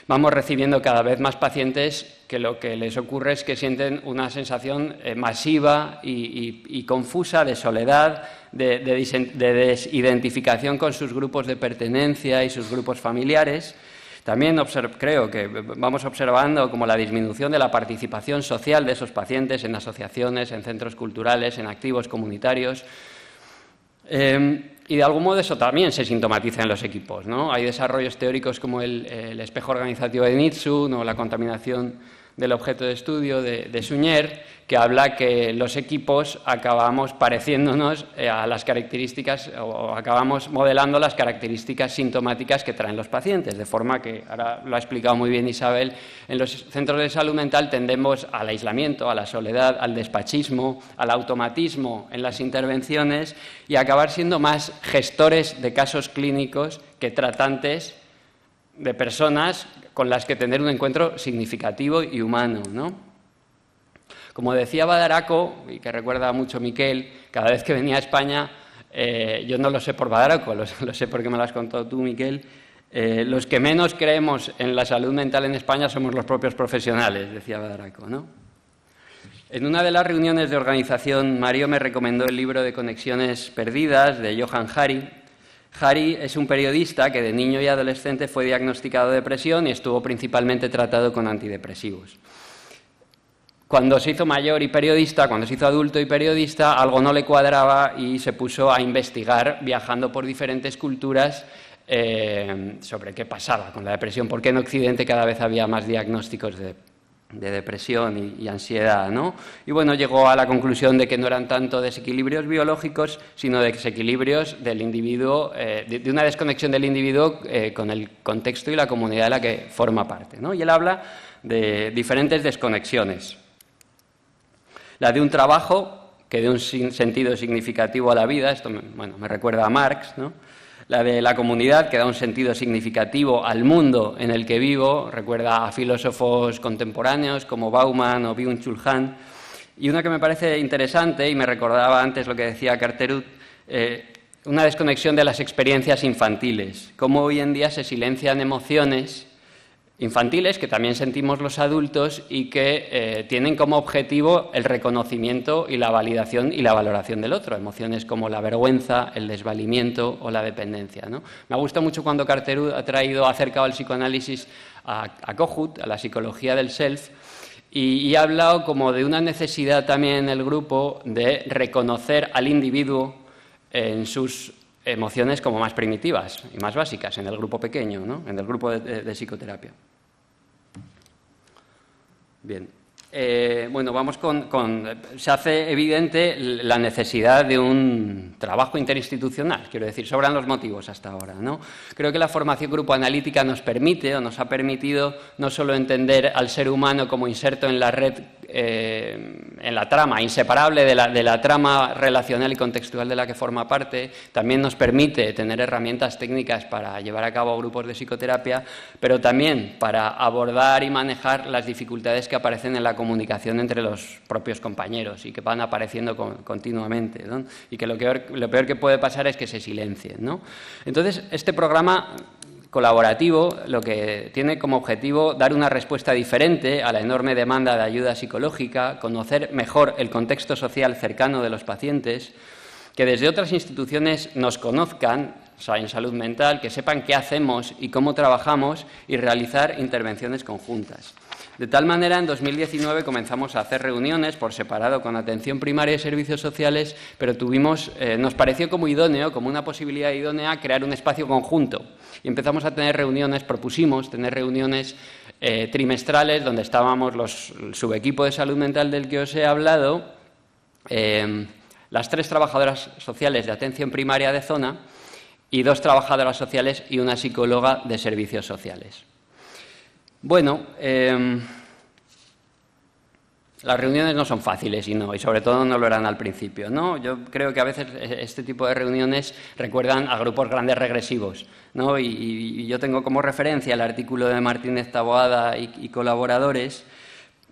Vamos recibiendo cada vez más pacientes que lo que les ocurre es que sienten una sensación masiva y confusa de soledad, de desidentificación con sus grupos de pertenencia y sus grupos familiares. También creo que vamos observando como la disminución de la participación social de esos pacientes en asociaciones, en centros culturales, en activos comunitarios. Y de algún modo eso también se sintomatiza en los equipos, ¿no? Hay desarrollos teóricos como el espejo organizativo de Nitzsche o la contaminación del objeto de estudio de Suñer, que habla que los equipos acabamos pareciéndonos a las características o acabamos modelando las características sintomáticas que traen los pacientes, de forma que, ahora lo ha explicado muy bien Isabel, en los centros de salud mental tendemos al aislamiento, a la soledad, al despachismo, al automatismo en las intervenciones y a acabar siendo más gestores de casos clínicos que tratantes de personas con las que tener un encuentro significativo y humano, ¿no? Como decía Badaraco, y que recuerda mucho Miquel, cada vez que venía a España, yo no lo sé por Badaraco, lo sé porque me lo has contado tú, Miquel, los que menos creemos en la salud mental en España somos los propios profesionales, decía Badaraco, ¿no? En una de las reuniones de organización, Mario me recomendó el libro de Conexiones Perdidas, de Johann Hari. Hari es un periodista que de niño y adolescente fue diagnosticado de depresión y estuvo principalmente tratado con antidepresivos. Cuando se hizo mayor y periodista, cuando se hizo adulto y periodista, algo no le cuadraba y se puso a investigar, viajando por diferentes culturas, sobre qué pasaba con la depresión, por qué en Occidente cada vez había más diagnósticos de depresión y ansiedad, ¿no? Y bueno, llegó a la conclusión de que no eran tanto desequilibrios biológicos, sino desequilibrios del individuo, de una desconexión del individuo con el contexto y la comunidad de la que forma parte, ¿no? Y él habla de diferentes desconexiones. La de un trabajo que dé un sentido significativo a la vida, esto me recuerda a Marx, ¿no? La de la comunidad, que da un sentido significativo al mundo en el que vivo, recuerda a filósofos contemporáneos como Bauman o Byung-Chul Han. Y una que me parece interesante, y me recordaba antes lo que decía Carterut, una desconexión de las experiencias infantiles, cómo hoy en día se silencian emociones infantiles que también sentimos los adultos y que tienen como objetivo el reconocimiento y la validación y la valoración del otro, emociones como la vergüenza, el desvalimiento o la dependencia, ¿no? Me ha gustado mucho cuando Carterud ha acercado al psicoanálisis a Kohut, a la psicología del self, y ha hablado como de una necesidad también en el grupo de reconocer al individuo en sus emociones como más primitivas y más básicas, en el grupo pequeño, ¿no? En el grupo de psicoterapia. Bien. Bueno, vamos se hace evidente la necesidad de un trabajo interinstitucional, quiero decir, sobran los motivos hasta ahora, ¿no? Creo que la formación grupo analítica nos permite o nos ha permitido no solo entender al ser humano como inserto en la red en la trama, inseparable de la trama relacional y contextual de la que forma parte. También nos permite tener herramientas técnicas para llevar a cabo grupos de psicoterapia, pero también para abordar y manejar las dificultades que aparecen en la comunicación entre los propios compañeros y que van apareciendo continuamente, ¿no? Y que lo peor que puede pasar es que se silencien, ¿no? Entonces, este programa colaborativo lo que tiene como objetivo dar una respuesta diferente a la enorme demanda de ayuda psicológica, conocer mejor el contexto social cercano de los pacientes, que desde otras instituciones nos conozcan, o sea, en salud mental, que sepan qué hacemos y cómo trabajamos y realizar intervenciones conjuntas. De tal manera, en 2019 comenzamos a hacer reuniones por separado con atención primaria y servicios sociales, pero nos pareció como idóneo, como una posibilidad idónea, crear un espacio conjunto. Y empezamos a tener reuniones, propusimos tener reuniones trimestrales donde estábamos el subequipo de salud mental del que os he hablado, las 3 trabajadoras sociales de atención primaria de zona y 2 trabajadoras sociales y una psicóloga de servicios sociales. Bueno, las reuniones no son fáciles y sobre todo no lo eran al principio, ¿no? Yo creo que a veces este tipo de reuniones recuerdan a grupos grandes regresivos, ¿no? Y yo tengo como referencia el artículo de Martínez Taboada y colaboradores,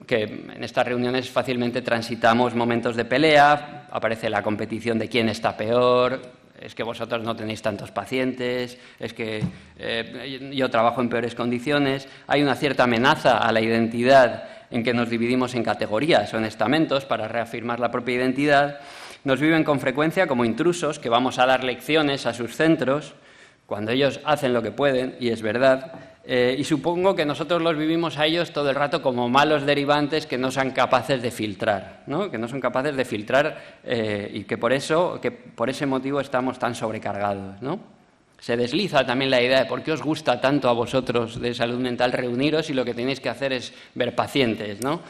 que en estas reuniones fácilmente transitamos momentos de pelea, aparece la competición de quién está peor. Es que vosotros no tenéis tantos pacientes, es que yo trabajo en peores condiciones. Hay una cierta amenaza a la identidad en que nos dividimos en categorías o en estamentos para reafirmar la propia identidad. Nos viven con frecuencia como intrusos que vamos a dar lecciones a sus centros cuando ellos hacen lo que pueden, y es verdad. Y supongo que nosotros los vivimos a ellos todo el rato como malos derivantes que no son capaces de filtrar, ¿no? Que no son capaces de filtrar y que por ese motivo estamos tan sobrecargados, ¿no? Se desliza también la idea de por qué os gusta tanto a vosotros de salud mental reuniros y lo que tenéis que hacer es ver pacientes, ¿no?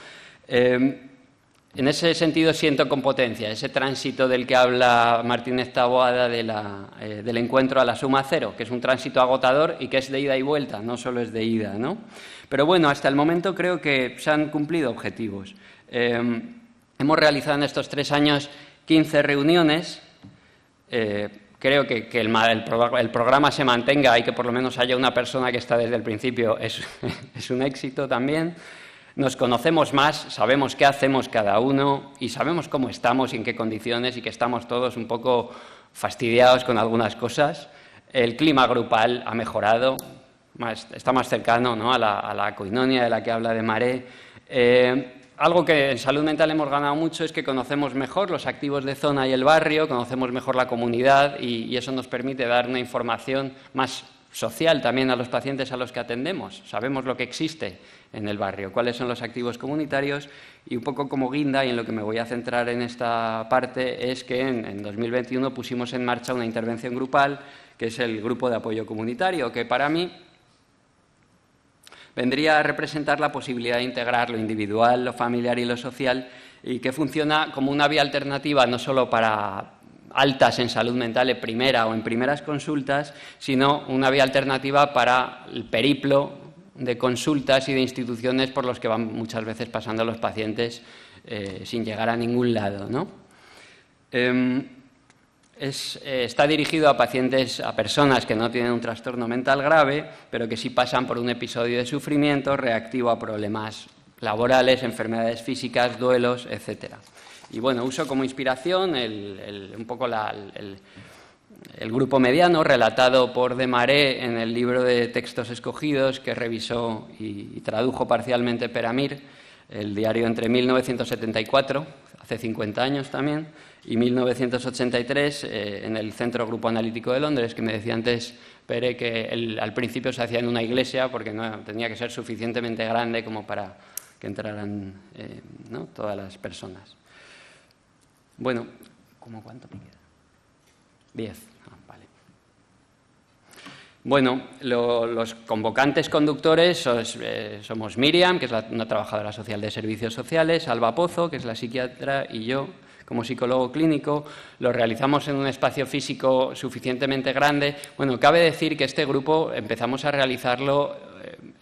En ese sentido siento con potencia ese tránsito del que habla Martínez Taboada del encuentro a la suma cero, que es un tránsito agotador y que es de ida y vuelta, no solo es de ida, ¿no? Pero bueno, hasta el momento creo que se han cumplido objetivos. Hemos realizado en estos 3 años 15 reuniones. Creo que el programa se mantenga y que por lo menos haya una persona que está desde el principio es un éxito también. Nos conocemos más, sabemos qué hacemos cada uno y sabemos cómo estamos y en qué condiciones y que estamos todos un poco fastidiados con algunas cosas. El clima grupal ha mejorado, está más cercano, ¿no?, a la coinonia de la que habla de Maré. Algo que en salud mental hemos ganado mucho es que conocemos mejor los activos de zona y el barrio, conocemos mejor la comunidad y eso nos permite dar una información más social también a los pacientes a los que atendemos. Sabemos lo que existe en el barrio, cuáles son los activos comunitarios y un poco como guinda, y en lo que me voy a centrar en esta parte, es que en 2021 pusimos en marcha una intervención grupal, que es el grupo de apoyo comunitario, que para mí vendría a representar la posibilidad de integrar lo individual, lo familiar y lo social, y que funciona como una vía alternativa no solo para altas en salud mental en primera o en primeras consultas, sino una vía alternativa para el periplo de consultas y de instituciones por los que van muchas veces pasando los pacientes sin llegar a ningún lado, ¿no? Está dirigido a pacientes, a personas que no tienen un trastorno mental grave, pero que sí pasan por un episodio de sufrimiento reactivo a problemas laborales, enfermedades físicas, duelos, etcétera. Y bueno, uso como inspiración un poco el grupo mediano relatado por Desmarais en el libro de textos escogidos que revisó y tradujo parcialmente Peramir, el diario entre 1974, hace 50 años también, y 1983 en el Centro Grupo Analítico de Londres, que me decía antes Pere que al principio se hacía en una iglesia porque no tenía que ser suficientemente grande como para que entraran ¿no?, todas las personas. Bueno, ¿cómo cuánto me queda? 10. Vale. Bueno, los convocantes conductores somos Miriam, que es una trabajadora social de servicios sociales, Alba Pozo, que es la psiquiatra, y yo, como psicólogo clínico. Lo realizamos en un espacio físico suficientemente grande. Bueno, cabe decir que este grupo empezamos a realizarlo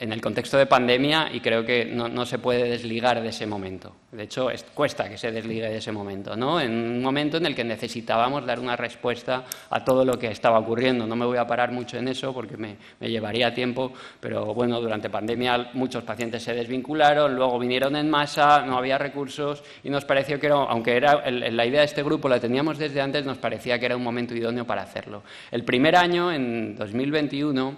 en el contexto de pandemia y creo que no se puede desligar de ese momento. De hecho, cuesta que se desligue de ese momento, ¿no? En un momento en el que necesitábamos dar una respuesta a todo lo que estaba ocurriendo. No me voy a parar mucho en eso porque me llevaría tiempo, pero bueno, durante pandemia muchos pacientes se desvincularon, luego vinieron en masa, no había recursos y nos pareció que aunque la idea de este grupo la teníamos desde antes, nos parecía que era un momento idóneo para hacerlo. El primer año, en 2021,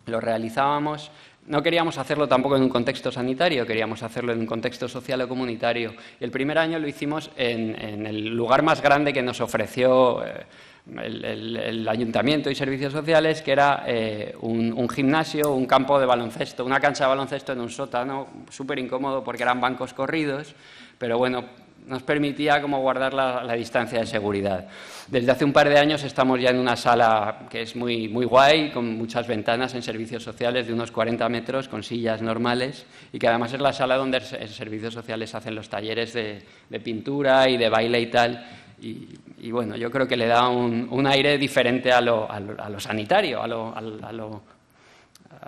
lo realizábamos. No queríamos hacerlo tampoco en un contexto sanitario, queríamos hacerlo en un contexto social o comunitario. Y el primer año lo hicimos en el lugar más grande que nos ofreció el Ayuntamiento y Servicios Sociales, que era un gimnasio, un campo de baloncesto, una cancha de baloncesto en un sótano, súper incómodo porque eran bancos corridos, pero bueno, nos permitía como guardar la distancia de seguridad. Desde hace un par de años estamos ya en una sala que es muy, muy guay, con muchas ventanas en servicios sociales de unos 40 metros, con sillas normales, y que además es la sala donde servicios sociales hacen los talleres de pintura y de baile y tal. Y bueno, yo creo que le da un aire diferente a lo sanitario, a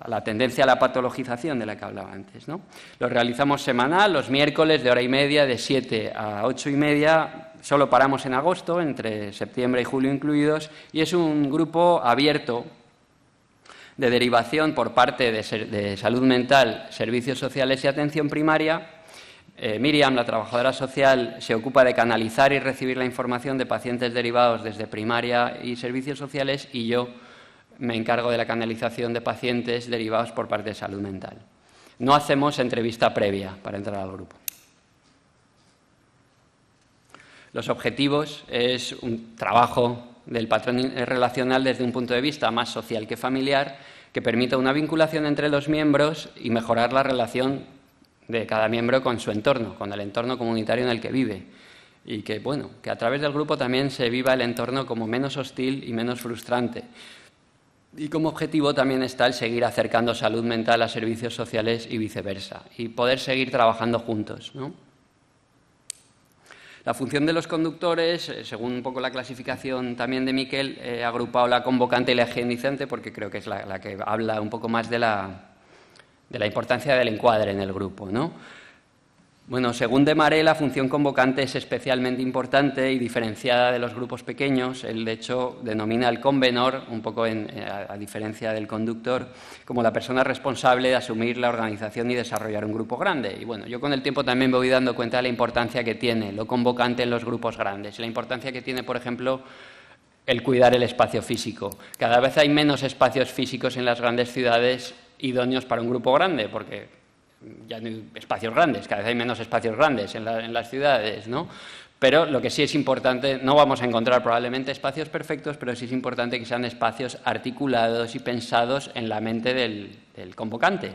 la tendencia a la patologización de la que hablaba antes, ¿no? Lo realizamos semanal, los miércoles de 1:30, de 7 a 8:30. Solo paramos en agosto, entre septiembre y julio incluidos, y es un grupo abierto de derivación por parte de salud mental, servicios sociales y atención primaria. Miriam, la trabajadora social, se ocupa de canalizar y recibir la información de pacientes derivados desde primaria y servicios sociales, y yo me encargo de la canalización de pacientes derivados por parte de salud mental. No hacemos entrevista previa para entrar al grupo. Los objetivos es un trabajo del patrón relacional desde un punto de vista más social que familiar, que permita una vinculación entre los miembros y mejorar la relación de cada miembro con su entorno, con el entorno comunitario en el que vive. Y que, bueno, que a través del grupo también se viva el entorno como menos hostil y menos frustrante. Y como objetivo también está el seguir acercando salud mental a servicios sociales y viceversa, y poder seguir trabajando juntos, ¿no? La función de los conductores, según un poco la clasificación también de Miquel, he agrupado la convocante y la higienizante porque creo que es la que habla un poco más de la importancia del encuadre en el grupo, ¿no? Bueno, según de Maré, la función convocante es especialmente importante y diferenciada de los grupos pequeños. Él, de hecho, denomina al convenor, un poco a diferencia del conductor, como la persona responsable de asumir la organización y desarrollar un grupo grande. Y bueno, yo con el tiempo también me voy dando cuenta de la importancia que tiene lo convocante en los grupos grandes, la importancia que tiene, por ejemplo, el cuidar el espacio físico. Cada vez hay menos espacios físicos en las grandes ciudades idóneos para un grupo grande, porque ya no hay espacios grandes, cada vez hay menos espacios grandes en las ciudades, ¿no? Pero lo que sí es importante, no vamos a encontrar probablemente espacios perfectos, pero sí es importante que sean espacios articulados y pensados en la mente del convocante,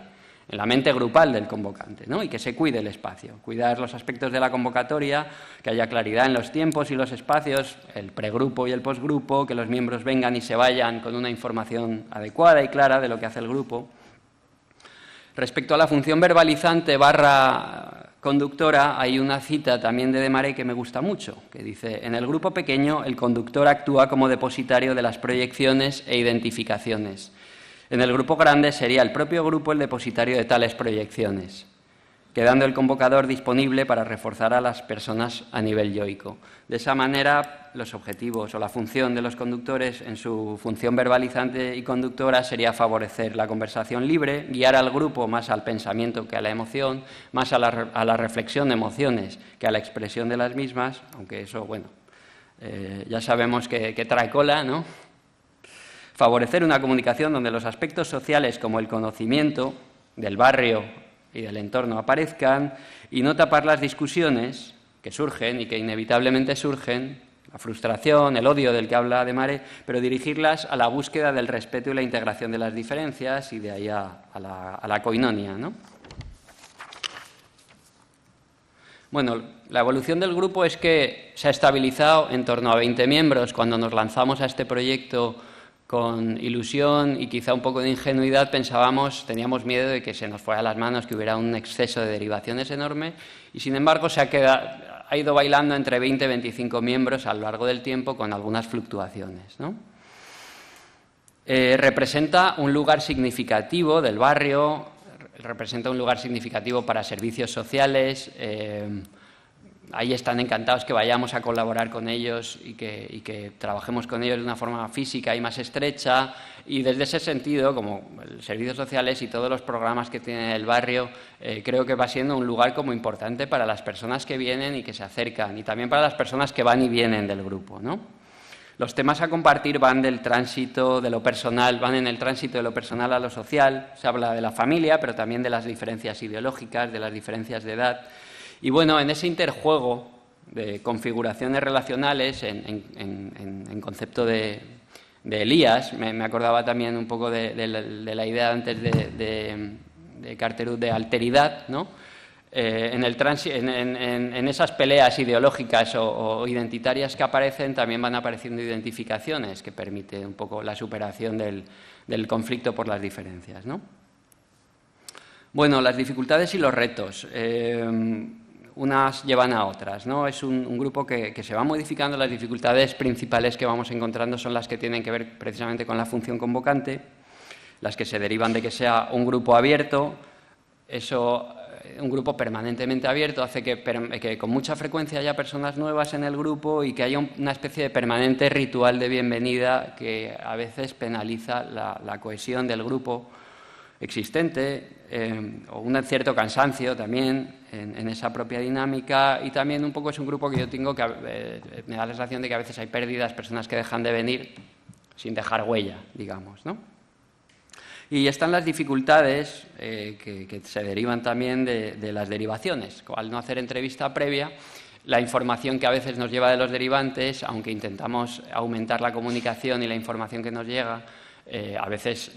en la mente grupal del convocante, ¿no? Y que se cuide el espacio, cuidar los aspectos de la convocatoria, que haya claridad en los tiempos y los espacios, el pregrupo y el postgrupo, que los miembros vengan y se vayan con una información adecuada y clara de lo que hace el grupo. Respecto a la función verbalizante / conductora, hay una cita también de Maré que me gusta mucho, que dice: en el grupo pequeño el conductor actúa como depositario de las proyecciones e identificaciones. En el grupo grande sería el propio grupo el depositario de tales proyecciones, quedando el convocador disponible para reforzar a las personas a nivel yoico. De esa manera, los objetivos o la función de los conductores en su función verbalizante y conductora sería favorecer la conversación libre, guiar al grupo más al pensamiento que a la emoción, más a la reflexión de emociones que a la expresión de las mismas, aunque eso, bueno, ya sabemos que trae cola, ¿no? Favorecer una comunicación donde los aspectos sociales como el conocimiento del barrio y del entorno aparezcan, y no tapar las discusiones que surgen y que inevitablemente surgen, la frustración, el odio del que habla de Maré, pero dirigirlas a la búsqueda del respeto y la integración de las diferencias, y de ahí a la koinonia, ¿no? Bueno, la evolución del grupo es que se ha estabilizado en torno a 20 miembros. Cuando nos lanzamos a este proyecto con ilusión y quizá un poco de ingenuidad, teníamos miedo de que se nos fuera a las manos, que hubiera un exceso de derivaciones enorme, y sin embargo ha ido bailando entre 20 y 25 miembros a lo largo del tiempo, con algunas fluctuaciones, ¿no? Representa un lugar significativo del barrio, representa un lugar significativo para servicios sociales. Ahí están encantados que vayamos a colaborar con ellos y que trabajemos con ellos de una forma física y más estrecha. Y desde ese sentido, como servicios sociales y todos los programas que tiene el barrio, creo que va siendo un lugar como importante para las personas que vienen y que se acercan, y también para las personas que van y vienen del grupo, ¿no? Los temas a compartir van del tránsito de lo personal, van en el tránsito de lo personal a lo social. Se habla de la familia, pero también de las diferencias ideológicas, de las diferencias de edad. Y bueno, en ese interjuego de configuraciones relacionales, en concepto de Elías, me acordaba también un poco de la idea antes de Carterud de alteridad, ¿no? En esas peleas ideológicas o identitarias que aparecen, también van apareciendo identificaciones que permiten un poco la superación del conflicto por las diferencias, ¿no? Bueno, las dificultades y los retos. Unas llevan a otras, ¿no? Es un grupo que se va modificando. Las dificultades principales que vamos encontrando son las que tienen que ver precisamente con la función convocante, las que se derivan de que sea un grupo abierto. Eso, un grupo permanentemente abierto, hace que con mucha frecuencia haya personas nuevas en el grupo y que haya una especie de permanente ritual de bienvenida que a veces penaliza la cohesión del grupo existente, o un cierto cansancio también en esa propia dinámica. Y también un poco es un grupo que yo tengo que me da la sensación de que a veces hay pérdidas, personas que dejan de venir sin dejar huella, digamos, ¿no? Y están las dificultades que se derivan también de las derivaciones. Al no hacer entrevista previa, la información que a veces nos lleva de los derivantes, aunque intentamos aumentar la comunicación y la información que nos llega, a veces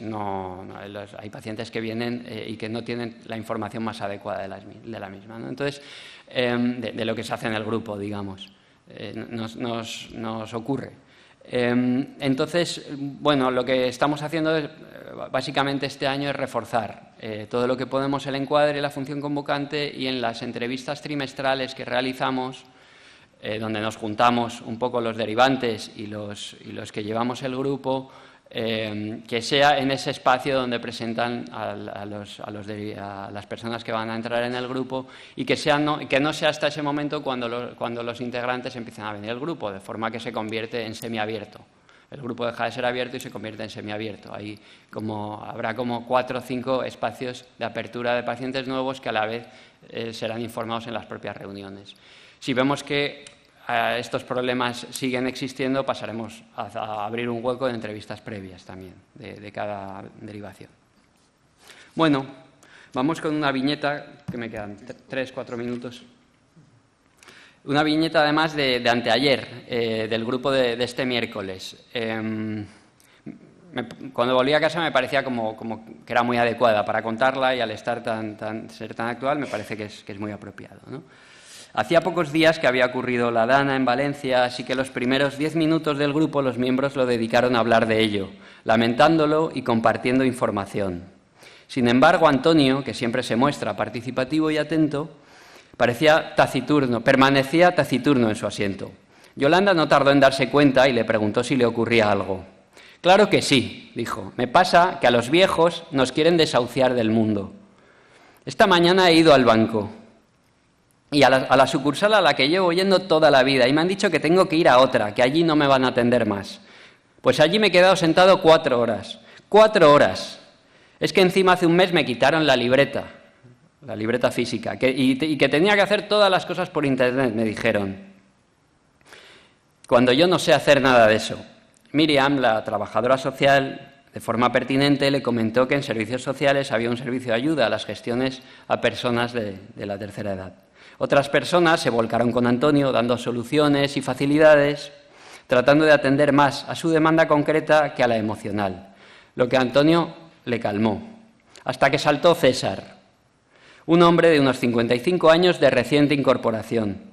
hay pacientes que vienen y que no tienen la información más adecuada de la misma, ¿no? Entonces, de lo que se hace en el grupo, digamos, nos ocurre. Entonces, bueno, lo que estamos haciendo básicamente este año es reforzar todo lo que podemos el encuadre y la función convocante, y en las entrevistas trimestrales que realizamos, donde nos juntamos un poco los derivantes y los que llevamos el grupo, que sea en ese espacio donde presentan a las personas que van a entrar en el grupo, y que no sea hasta ese momento cuando los integrantes empiezan a venir al grupo, de forma que se convierte en semiabierto. El grupo deja de ser abierto y se convierte en semiabierto. Ahí habrá como 4 o 5 espacios de apertura de pacientes nuevos que a la vez serán informados en las propias reuniones. Si vemos que estos problemas siguen existiendo, pasaremos a abrir un hueco de entrevistas previas también de cada derivación. Bueno, vamos con una viñeta, que me quedan 3-4 minutos. Una viñeta además de anteayer, del grupo de este miércoles. Cuando volví a casa me parecía como que era muy adecuada para contarla, y al estar ser tan actual me parece que es muy apropiado, ¿no? Hacía pocos días que había ocurrido la Dana en Valencia, así que los primeros 10 minutos del grupo los miembros lo dedicaron a hablar de ello, lamentándolo y compartiendo información. Sin embargo, Antonio, que siempre se muestra participativo y atento, permanecía taciturno en su asiento. Yolanda no tardó en darse cuenta y le preguntó si le ocurría algo. «Claro que sí», dijo. «Me pasa que a los viejos nos quieren desahuciar del mundo. Esta mañana he ido al banco y a la sucursal a la que llevo yendo toda la vida, y me han dicho que tengo que ir a otra, que allí no me van a atender más. Pues allí me he quedado sentado 4 horas. 4 horas. Es que encima hace un mes me quitaron la libreta física, y que tenía que hacer todas las cosas por internet, me dijeron. Cuando yo no sé hacer nada de eso». Miriam, la trabajadora social, de forma pertinente, le comentó que en servicios sociales había un servicio de ayuda a las gestiones a personas de la tercera edad. Otras personas se volcaron con Antonio, dando soluciones y facilidades, tratando de atender más a su demanda concreta que a la emocional, lo que a Antonio le calmó. Hasta que saltó César, un hombre de unos 55 años de reciente incorporación.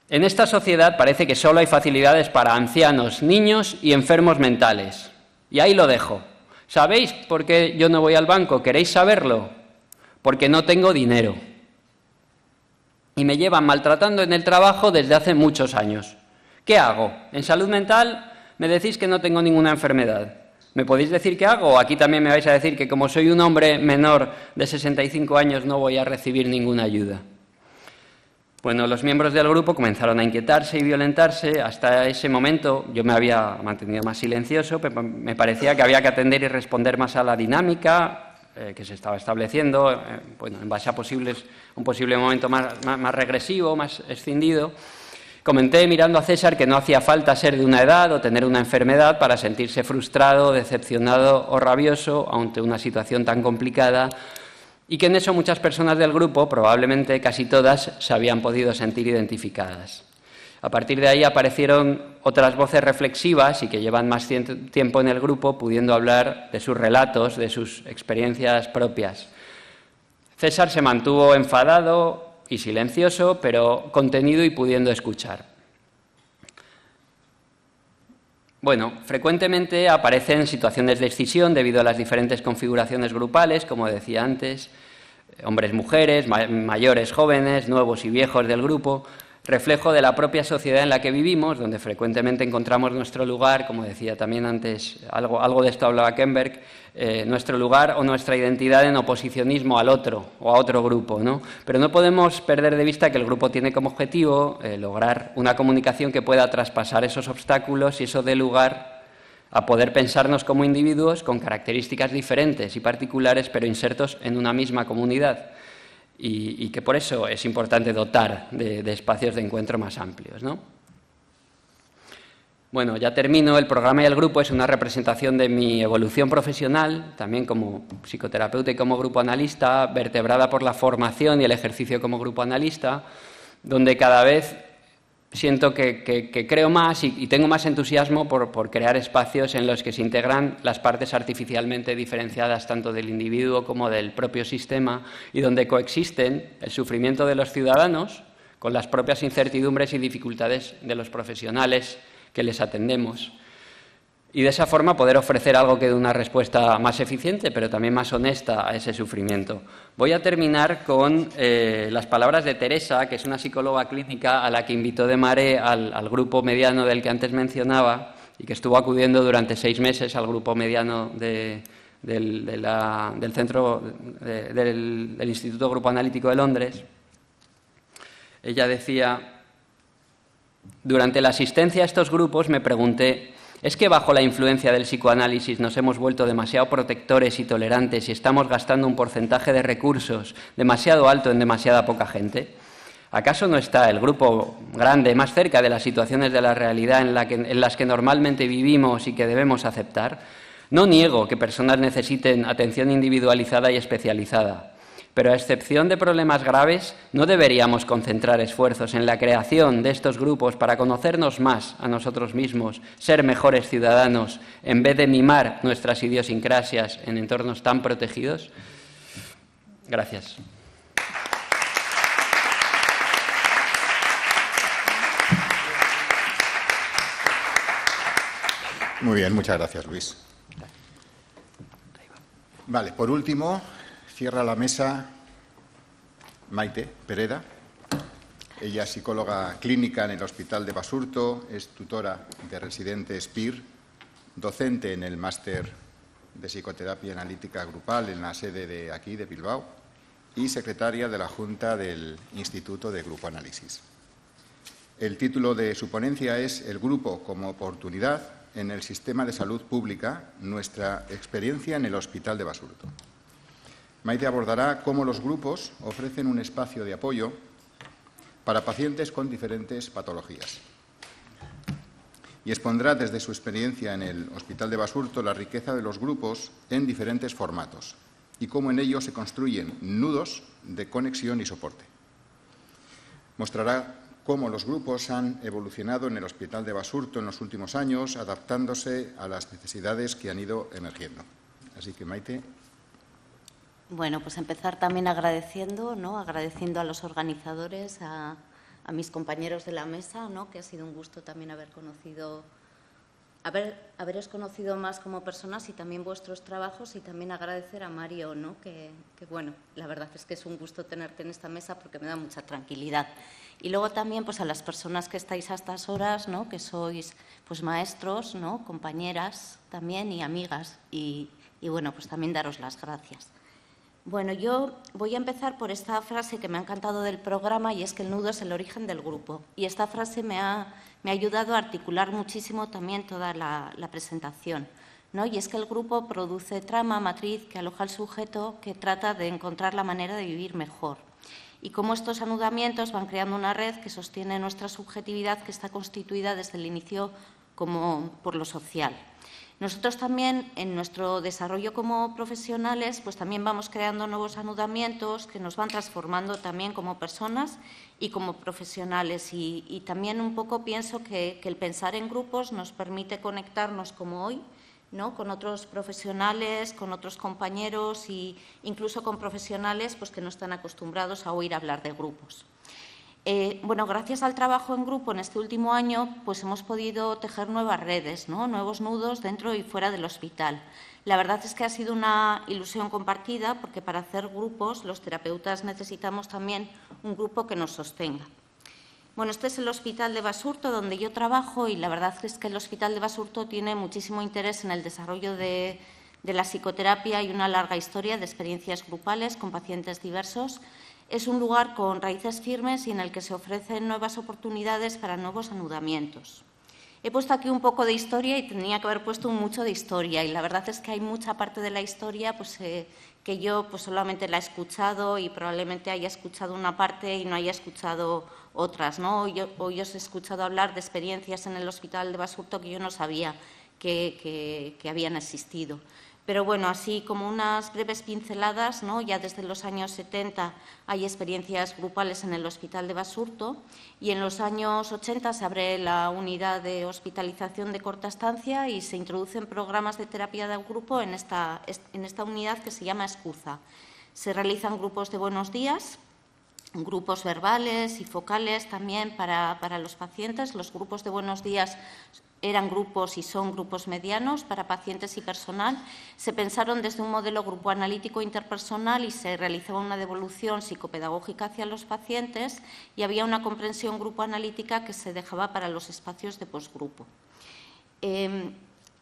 En esta sociedad parece que solo hay facilidades para ancianos, niños y enfermos mentales. Y ahí lo dejo. ¿Sabéis por qué yo no voy al banco? ¿Queréis saberlo? Porque no tengo dinero. Y me llevan maltratando en el trabajo desde hace muchos años. ¿Qué hago? En salud mental me decís que no tengo ninguna enfermedad. ¿Me podéis decir qué hago? ¿O aquí también me vais a decir que como soy un hombre menor de 65 años no voy a recibir ninguna ayuda? Bueno, los miembros del grupo comenzaron a inquietarse y violentarse. Hasta ese momento yo me había mantenido más silencioso, pero me parecía que había que atender y responder más a la dinámica que se estaba estableciendo, en base a un posible momento más regresivo, más escindido. Comenté mirando a César que no hacía falta ser de una edad o tener una enfermedad para sentirse frustrado, decepcionado o rabioso ante una situación tan complicada, y que en eso muchas personas del grupo, probablemente casi todas, se habían podido sentir identificadas. A partir de ahí aparecieron otras voces reflexivas y que llevan más tiempo en el grupo, pudiendo hablar de sus relatos, de sus experiencias propias. César se mantuvo enfadado y silencioso, pero contenido y pudiendo escuchar. Bueno, frecuentemente aparecen situaciones de escisión debido a las diferentes configuraciones grupales, como decía antes, hombres, mujeres, mayores, jóvenes, nuevos y viejos del grupo, reflejo de la propia sociedad en la que vivimos, donde frecuentemente encontramos nuestro lugar, como decía también antes, algo de esto hablaba Kemberg, nuestro lugar o nuestra identidad en oposicionismo al otro o a otro grupo, ¿no? Pero no podemos perder de vista que el grupo tiene como objetivo lograr una comunicación que pueda traspasar esos obstáculos y eso dé lugar a poder pensarnos como individuos con características diferentes y particulares, pero insertos en una misma comunidad. Y que por eso es importante dotar de espacios de encuentro más amplios, ¿no? Bueno, ya termino. El programa y el grupo es una representación de mi evolución profesional, también como psicoterapeuta y como grupo analista, vertebrada por la formación y el ejercicio como grupo analista, donde cada vez siento que creo más y tengo más entusiasmo por crear espacios en los que se integran las partes artificialmente diferenciadas tanto del individuo como del propio sistema y donde coexisten el sufrimiento de los ciudadanos con las propias incertidumbres y dificultades de los profesionales que les atendemos. Y de esa forma poder ofrecer algo que dé una respuesta más eficiente, pero también más honesta a ese sufrimiento. Voy a terminar con las palabras de Teresa, que es una psicóloga clínica a la que invitó de Mare al grupo mediano del que antes mencionaba y que estuvo acudiendo durante 6 meses al grupo mediano del centro del Instituto Grupo Analítico de Londres. Ella decía: durante la asistencia a estos grupos me pregunté, ¿es que bajo la influencia del psicoanálisis nos hemos vuelto demasiado protectores y tolerantes y estamos gastando un porcentaje de recursos demasiado alto en demasiada poca gente? ¿Acaso no está el grupo grande más cerca de las situaciones de la realidad en las que normalmente vivimos y que debemos aceptar? No niego que personas necesiten atención individualizada y especializada, pero a excepción de problemas graves, ¿no deberíamos concentrar esfuerzos en la creación de estos grupos para conocernos más a nosotros mismos, ser mejores ciudadanos, en vez de mimar nuestras idiosincrasias en entornos tan protegidos? Gracias. Muy bien, muchas gracias, Luis. Vale, por último, cierra la mesa Maite Pereda. Ella es psicóloga clínica en el Hospital de Basurto, es tutora de residentes PIR, docente en el máster de psicoterapia analítica grupal en la sede de aquí, de Bilbao, y secretaria de la Junta del Instituto de Grupo Análisis. El título de su ponencia es El grupo como oportunidad en el sistema de salud pública, nuestra experiencia en el Hospital de Basurto. Maite abordará cómo los grupos ofrecen un espacio de apoyo para pacientes con diferentes patologías y expondrá desde su experiencia en el Hospital de Basurto la riqueza de los grupos en diferentes formatos y cómo en ellos se construyen nudos de conexión y soporte. Mostrará cómo los grupos han evolucionado en el Hospital de Basurto en los últimos años, adaptándose a las necesidades que han ido emergiendo. Así que, Maite. Bueno, pues empezar también agradeciendo, ¿no? Agradeciendo a los organizadores, a mis compañeros de la mesa, ¿no? Que ha sido un gusto también haber conocido haberos conocido más como personas y también vuestros trabajos, y también agradecer a Mario, ¿no? que bueno, la verdad es que es un gusto tenerte en esta mesa porque me da mucha tranquilidad. Y luego también pues a las personas que estáis a estas horas, ¿no? que sois pues maestros, ¿no? compañeras también y amigas, y bueno, pues también daros las gracias. Bueno, yo voy a empezar por esta frase que me ha encantado del programa, y es que el nudo es el origen del grupo. Y esta frase me ha ayudado a articular muchísimo también toda la presentación, ¿no? Y es que el grupo produce trama, matriz, que aloja al sujeto, que trata de encontrar la manera de vivir mejor. Y cómo estos anudamientos van creando una red que sostiene nuestra subjetividad, que está constituida desde el inicio como por lo social. Nosotros también, en nuestro desarrollo como profesionales, pues también vamos creando nuevos anudamientos que nos van transformando también como personas y como profesionales. Y también un poco pienso que el pensar en grupos nos permite conectarnos como hoy, ¿no? con otros profesionales, con otros compañeros e incluso con profesionales pues, que no están acostumbrados a oír hablar de grupos. Bueno, gracias al trabajo en grupo en este último año, pues hemos podido tejer nuevas redes, ¿no? nuevos nudos dentro y fuera del hospital. La verdad es que ha sido una ilusión compartida, porque para hacer grupos los terapeutas necesitamos también un grupo que nos sostenga. Bueno, este es el Hospital de Basurto, donde yo trabajo, y la verdad es que el Hospital de Basurto tiene muchísimo interés en el desarrollo de la psicoterapia y una larga historia de experiencias grupales con pacientes diversos. Es un lugar con raíces firmes y en el que se ofrecen nuevas oportunidades para nuevos anudamientos. He puesto aquí un poco de historia y tenía que haber puesto mucho de historia, y la verdad es que hay mucha parte de la historia pues, que yo pues, solamente la he escuchado, y probablemente haya escuchado una parte y no haya escuchado otras, ¿no? Hoy os he escuchado hablar de experiencias en el Hospital de Basurto que yo no sabía que habían existido. Pero bueno, así como unas breves pinceladas, ¿no? Ya desde los años 70 hay experiencias grupales en el Hospital de Basurto, y en los años 80 se abre la unidad de hospitalización de corta estancia y se introducen programas de terapia de grupo en esta unidad que se llama Escuza. Se realizan grupos de buenos días, grupos verbales y focales también para los pacientes. Los grupos de buenos días eran grupos y son grupos medianos para pacientes y personal. Se pensaron desde un modelo grupo analítico interpersonal y se realizaba una devolución psicopedagógica hacia los pacientes, y había una comprensión grupo analítica que se dejaba para los espacios de posgrupo.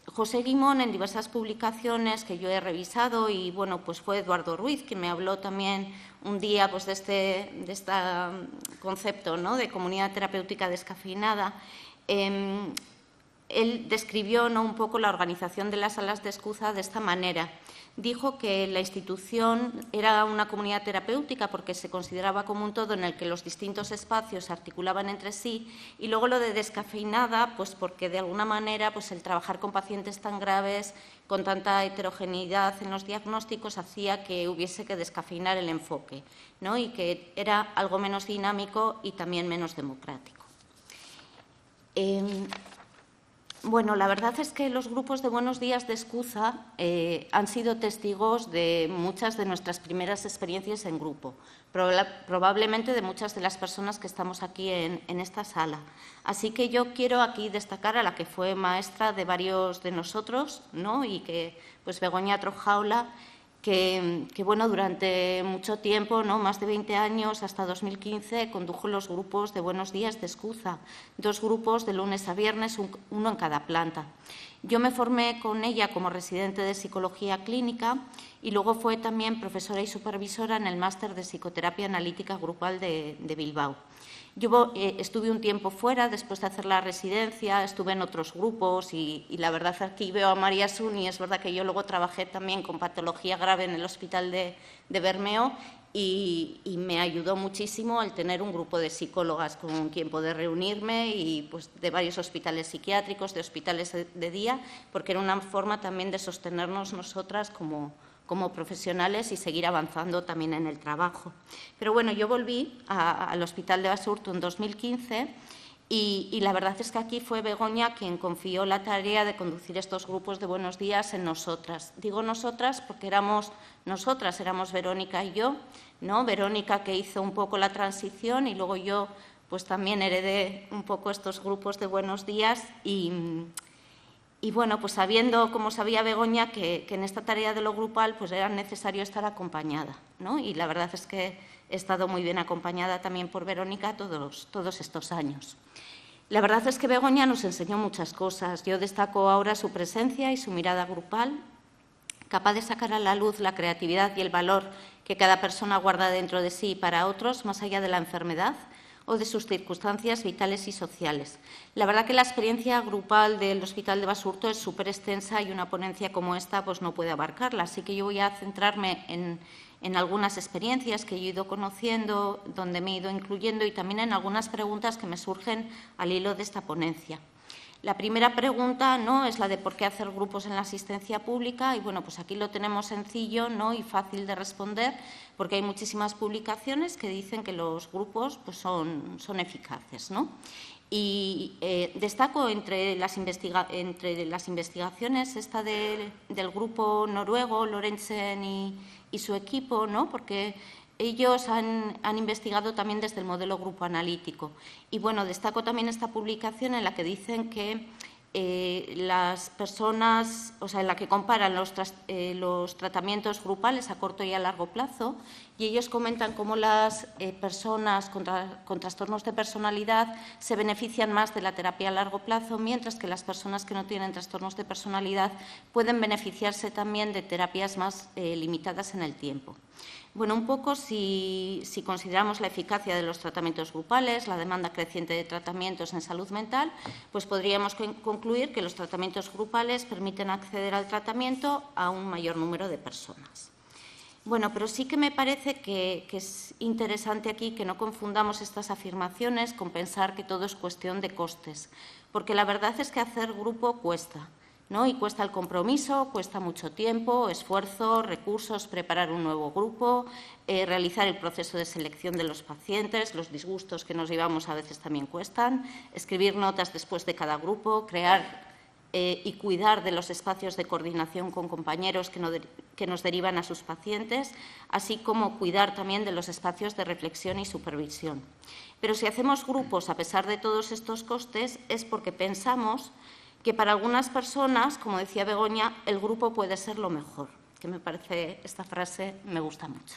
José Guimón, en diversas publicaciones que yo he revisado, y bueno, pues fue Eduardo Ruiz quien me habló también un día pues, de este concepto, ¿no? de comunidad terapéutica descafeinada. Él describió, ¿no? un poco la organización de las salas de Escuza de esta manera. Dijo que la institución era una comunidad terapéutica porque se consideraba como un todo en el que los distintos espacios se articulaban entre sí, y luego lo de descafeinada, pues porque de alguna manera pues el trabajar con pacientes tan graves, con tanta heterogeneidad en los diagnósticos, hacía que hubiese que descafeinar el enfoque, ¿no? y que era algo menos dinámico y también menos democrático. Bueno, la verdad es que los grupos de buenos días de Escuza han sido testigos de muchas de nuestras primeras experiencias en grupo, probablemente de muchas de las personas que estamos aquí en esta sala. Así que yo quiero aquí destacar a la que fue maestra de varios de nosotros, ¿no? y que, pues, Begoña Trojaula, que bueno, durante mucho tiempo, ¿no? más de 20 años, hasta 2015, condujo los grupos de buenos días de Escuza, 2 grupos de lunes a viernes, uno en cada planta. Yo me formé con ella como residente de psicología clínica, y luego fue también profesora y supervisora en el máster de psicoterapia analítica grupal de Bilbao. Yo estuve un tiempo fuera después de hacer la residencia, estuve en otros grupos, y la verdad aquí veo a María Sun, y es verdad que yo luego trabajé también con patología grave en el Hospital de Bermeo, y me ayudó muchísimo el tener un grupo de psicólogas con quien poder reunirme, y pues de varios hospitales psiquiátricos, de hospitales de día, porque era una forma también de sostenernos nosotras como profesionales y seguir avanzando también en el trabajo. Pero bueno, yo volví al Hospital de Basurto en 2015, y la verdad es que aquí fue Begoña quien confió la tarea de conducir estos grupos de buenos días en nosotras. Digo nosotras porque éramos Verónica y yo, ¿no? Verónica, que hizo un poco la transición, y luego yo pues también heredé un poco estos grupos de buenos días, Y bueno, pues sabiendo, como sabía Begoña, que en esta tarea de lo grupal pues era necesario estar acompañada, ¿no? Y la verdad es que he estado muy bien acompañada también por Verónica todos estos años. La verdad es que Begoña nos enseñó muchas cosas. Yo destaco ahora su presencia y su mirada grupal, capaz de sacar a la luz la creatividad y el valor que cada persona guarda dentro de sí y para otros, más allá de la enfermedad o de sus circunstancias vitales y sociales. La verdad que la experiencia grupal del Hospital de Basurto es súper extensa y una ponencia como esta pues no puede abarcarla, así que yo voy a centrarme en algunas experiencias que yo he ido conociendo, donde me he ido incluyendo y también en algunas preguntas que me surgen al hilo de esta ponencia. La primera pregunta, ¿no?, es la de por qué hacer grupos en la asistencia pública y, bueno, pues aquí lo tenemos sencillo, ¿no?, y fácil de responder porque hay muchísimas publicaciones que dicen que los grupos pues, son eficaces, ¿no? Y destaco entre las investigaciones esta del grupo noruego, Lorentzen y su equipo, ¿no?, porque ellos han investigado también desde el modelo grupo analítico. Y, bueno, destaco también esta publicación en la que dicen que las personas, o sea, en la que comparan los tratamientos grupales a corto y a largo plazo, y ellos comentan cómo las personas con trastornos de personalidad se benefician más de la terapia a largo plazo, mientras que las personas que no tienen trastornos de personalidad pueden beneficiarse también de terapias más limitadas en el tiempo. Bueno, un poco si consideramos la eficacia de los tratamientos grupales, la demanda creciente de tratamientos en salud mental, pues podríamos concluir que los tratamientos grupales permiten acceder al tratamiento a un mayor número de personas. Bueno, pero sí que me parece que es interesante aquí que no confundamos estas afirmaciones con pensar que todo es cuestión de costes, porque la verdad es que hacer grupo cuesta, ¿no? Y cuesta el compromiso, cuesta mucho tiempo, esfuerzo, recursos, preparar un nuevo grupo, realizar el proceso de selección de los pacientes, los disgustos que nos llevamos a veces también cuestan, escribir notas después de cada grupo, crear y cuidar de los espacios de coordinación con compañeros que nos derivan a sus pacientes, así como cuidar también de los espacios de reflexión y supervisión. Pero si hacemos grupos a pesar de todos estos costes es porque pensamos que para algunas personas, como decía Begoña, el grupo puede ser lo mejor, que me parece, esta frase me gusta mucho.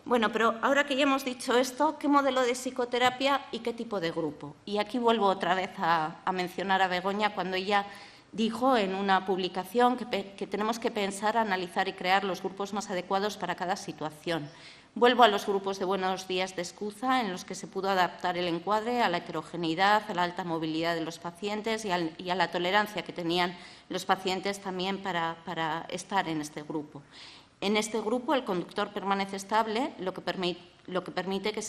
Bueno, pero ahora que ya hemos dicho esto, ¿qué modelo de psicoterapia y qué tipo de grupo? Y aquí vuelvo otra vez a mencionar a Begoña cuando ella dijo en una publicación que tenemos que pensar, analizar y crear los grupos más adecuados para cada situación. Vuelvo a los grupos de Buenos Días de Escuza, en los que se pudo adaptar el encuadre a la heterogeneidad, a la alta movilidad de los pacientes y a la tolerancia que tenían los pacientes también para estar en este grupo. En este grupo el conductor permanece estable, lo que permite que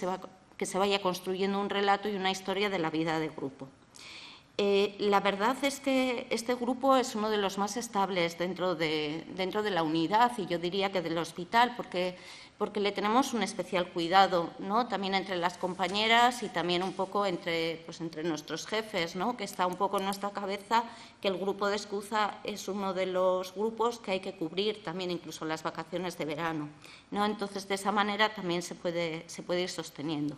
se vaya construyendo un relato y una historia de la vida del grupo. La verdad es que este grupo es uno de los más estables dentro de la unidad y yo diría que del hospital, porque le tenemos un especial cuidado, ¿no? También entre las compañeras y también un poco entre nuestros jefes, ¿no? Que está un poco en nuestra cabeza que el grupo de Escuza es uno de los grupos que hay que cubrir también incluso las vacaciones de verano, ¿no? Entonces, de esa manera también se puede ir sosteniendo.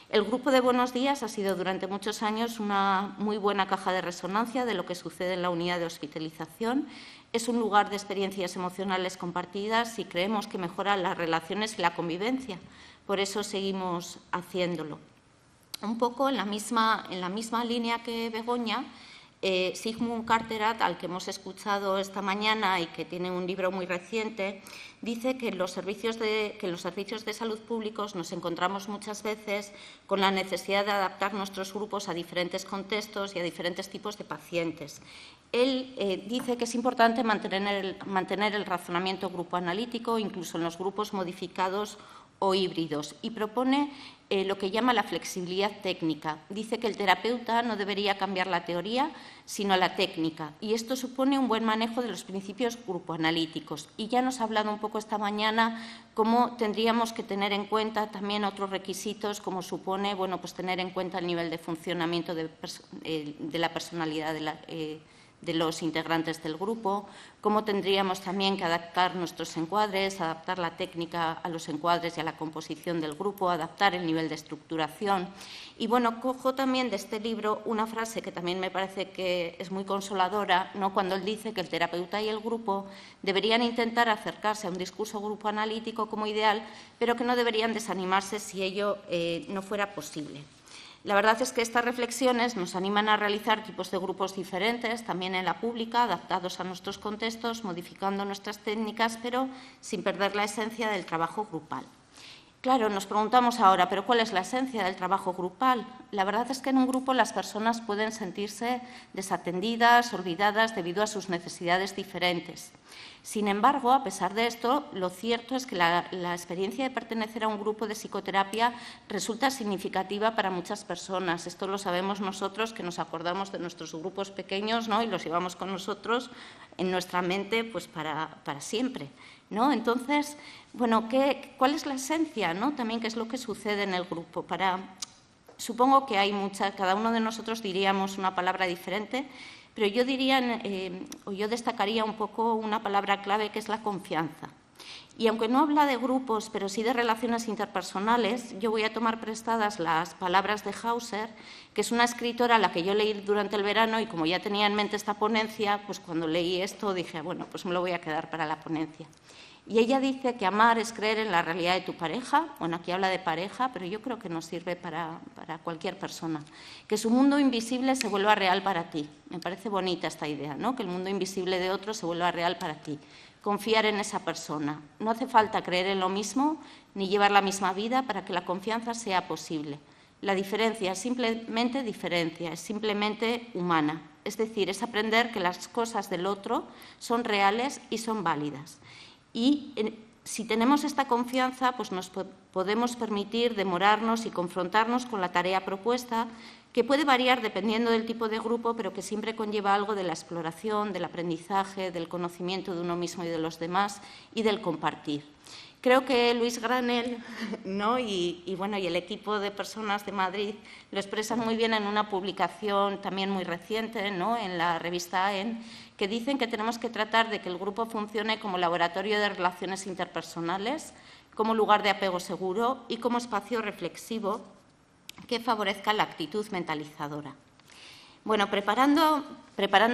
El grupo de Buenos Días ha sido durante muchos años una muy buena caja de resonancia de lo que sucede en la unidad de hospitalización. Es un lugar de experiencias emocionales compartidas y creemos que mejora las relaciones y la convivencia. Por eso seguimos haciéndolo. Un poco en la misma línea que Begoña, Sigmund Carterat, al que hemos escuchado esta mañana y que tiene un libro muy reciente, dice que en los servicios de salud públicos nos encontramos muchas veces con la necesidad de adaptar nuestros grupos a diferentes contextos y a diferentes tipos de pacientes. Él dice que es importante mantener el razonamiento grupo analítico, incluso en los grupos modificados o híbridos, y propone lo que llama la flexibilidad técnica. Dice que el terapeuta no debería cambiar la teoría, sino la técnica, y esto supone un buen manejo de los principios grupoanalíticos. Y ya nos ha hablado un poco esta mañana cómo tendríamos que tener en cuenta también otros requisitos, como supone tener en cuenta el nivel de funcionamiento de la personalidad de los integrantes del grupo, cómo tendríamos también que adaptar nuestros encuadres, adaptar la técnica a los encuadres y a la composición del grupo, adaptar el nivel de estructuración. Y bueno, cojo también de este libro una frase que también me parece que es muy consoladora, ¿no?, cuando él dice que el terapeuta y el grupo deberían intentar acercarse a un discurso grupo analítico como ideal, pero que no deberían desanimarse si ello no fuera posible. La verdad es que estas reflexiones nos animan a realizar tipos de grupos diferentes, también en la pública, adaptados a nuestros contextos, modificando nuestras técnicas, pero sin perder la esencia del trabajo grupal. Claro, nos preguntamos ahora, ¿pero cuál es la esencia del trabajo grupal? La verdad es que en un grupo las personas pueden sentirse desatendidas, olvidadas debido a sus necesidades diferentes. Sin embargo, a pesar de esto, lo cierto es que la experiencia de pertenecer a un grupo de psicoterapia resulta significativa para muchas personas. Esto lo sabemos nosotros, que nos acordamos de nuestros grupos pequeños, ¿no?, y los llevamos con nosotros en nuestra mente pues para siempre, ¿no? Entonces, bueno, ¿cuál es la esencia, ¿no?, también qué es lo que sucede en el grupo? Supongo que hay muchas, cada uno de nosotros diríamos una palabra diferente, pero yo diría, o yo destacaría un poco una palabra clave que es la confianza. Y aunque no habla de grupos, pero sí de relaciones interpersonales, yo voy a tomar prestadas las palabras de Hauser, que es una escritora a la que yo leí durante el verano y como ya tenía en mente esta ponencia, pues cuando leí esto dije, bueno, pues me lo voy a quedar para la ponencia. Y ella dice que amar es creer en la realidad de tu pareja. Bueno, aquí habla de pareja, pero yo creo que nos sirve para cualquier persona. Que su mundo invisible se vuelva real para ti. Me parece bonita esta idea, ¿no?, que el mundo invisible de otro se vuelva real para ti. Confiar en esa persona. No hace falta creer en lo mismo ni llevar la misma vida para que la confianza sea posible. La diferencia es simplemente humana. Es decir, es aprender que las cosas del otro son reales y son válidas. Y si tenemos esta confianza, pues nos podemos permitir demorarnos y confrontarnos con la tarea propuesta, que puede variar dependiendo del tipo de grupo, pero que siempre conlleva algo de la exploración, del aprendizaje, del conocimiento de uno mismo y de los demás y del compartir. Creo que Luis Granell, ¿no?, y el equipo de personas de Madrid lo expresan muy bien en una publicación también muy reciente, ¿no?, en la revista AEN, que dicen que tenemos que tratar de que el grupo funcione como laboratorio de relaciones interpersonales, como lugar de apego seguro y como espacio reflexivo que favorezca la actitud mentalizadora. Bueno, preparando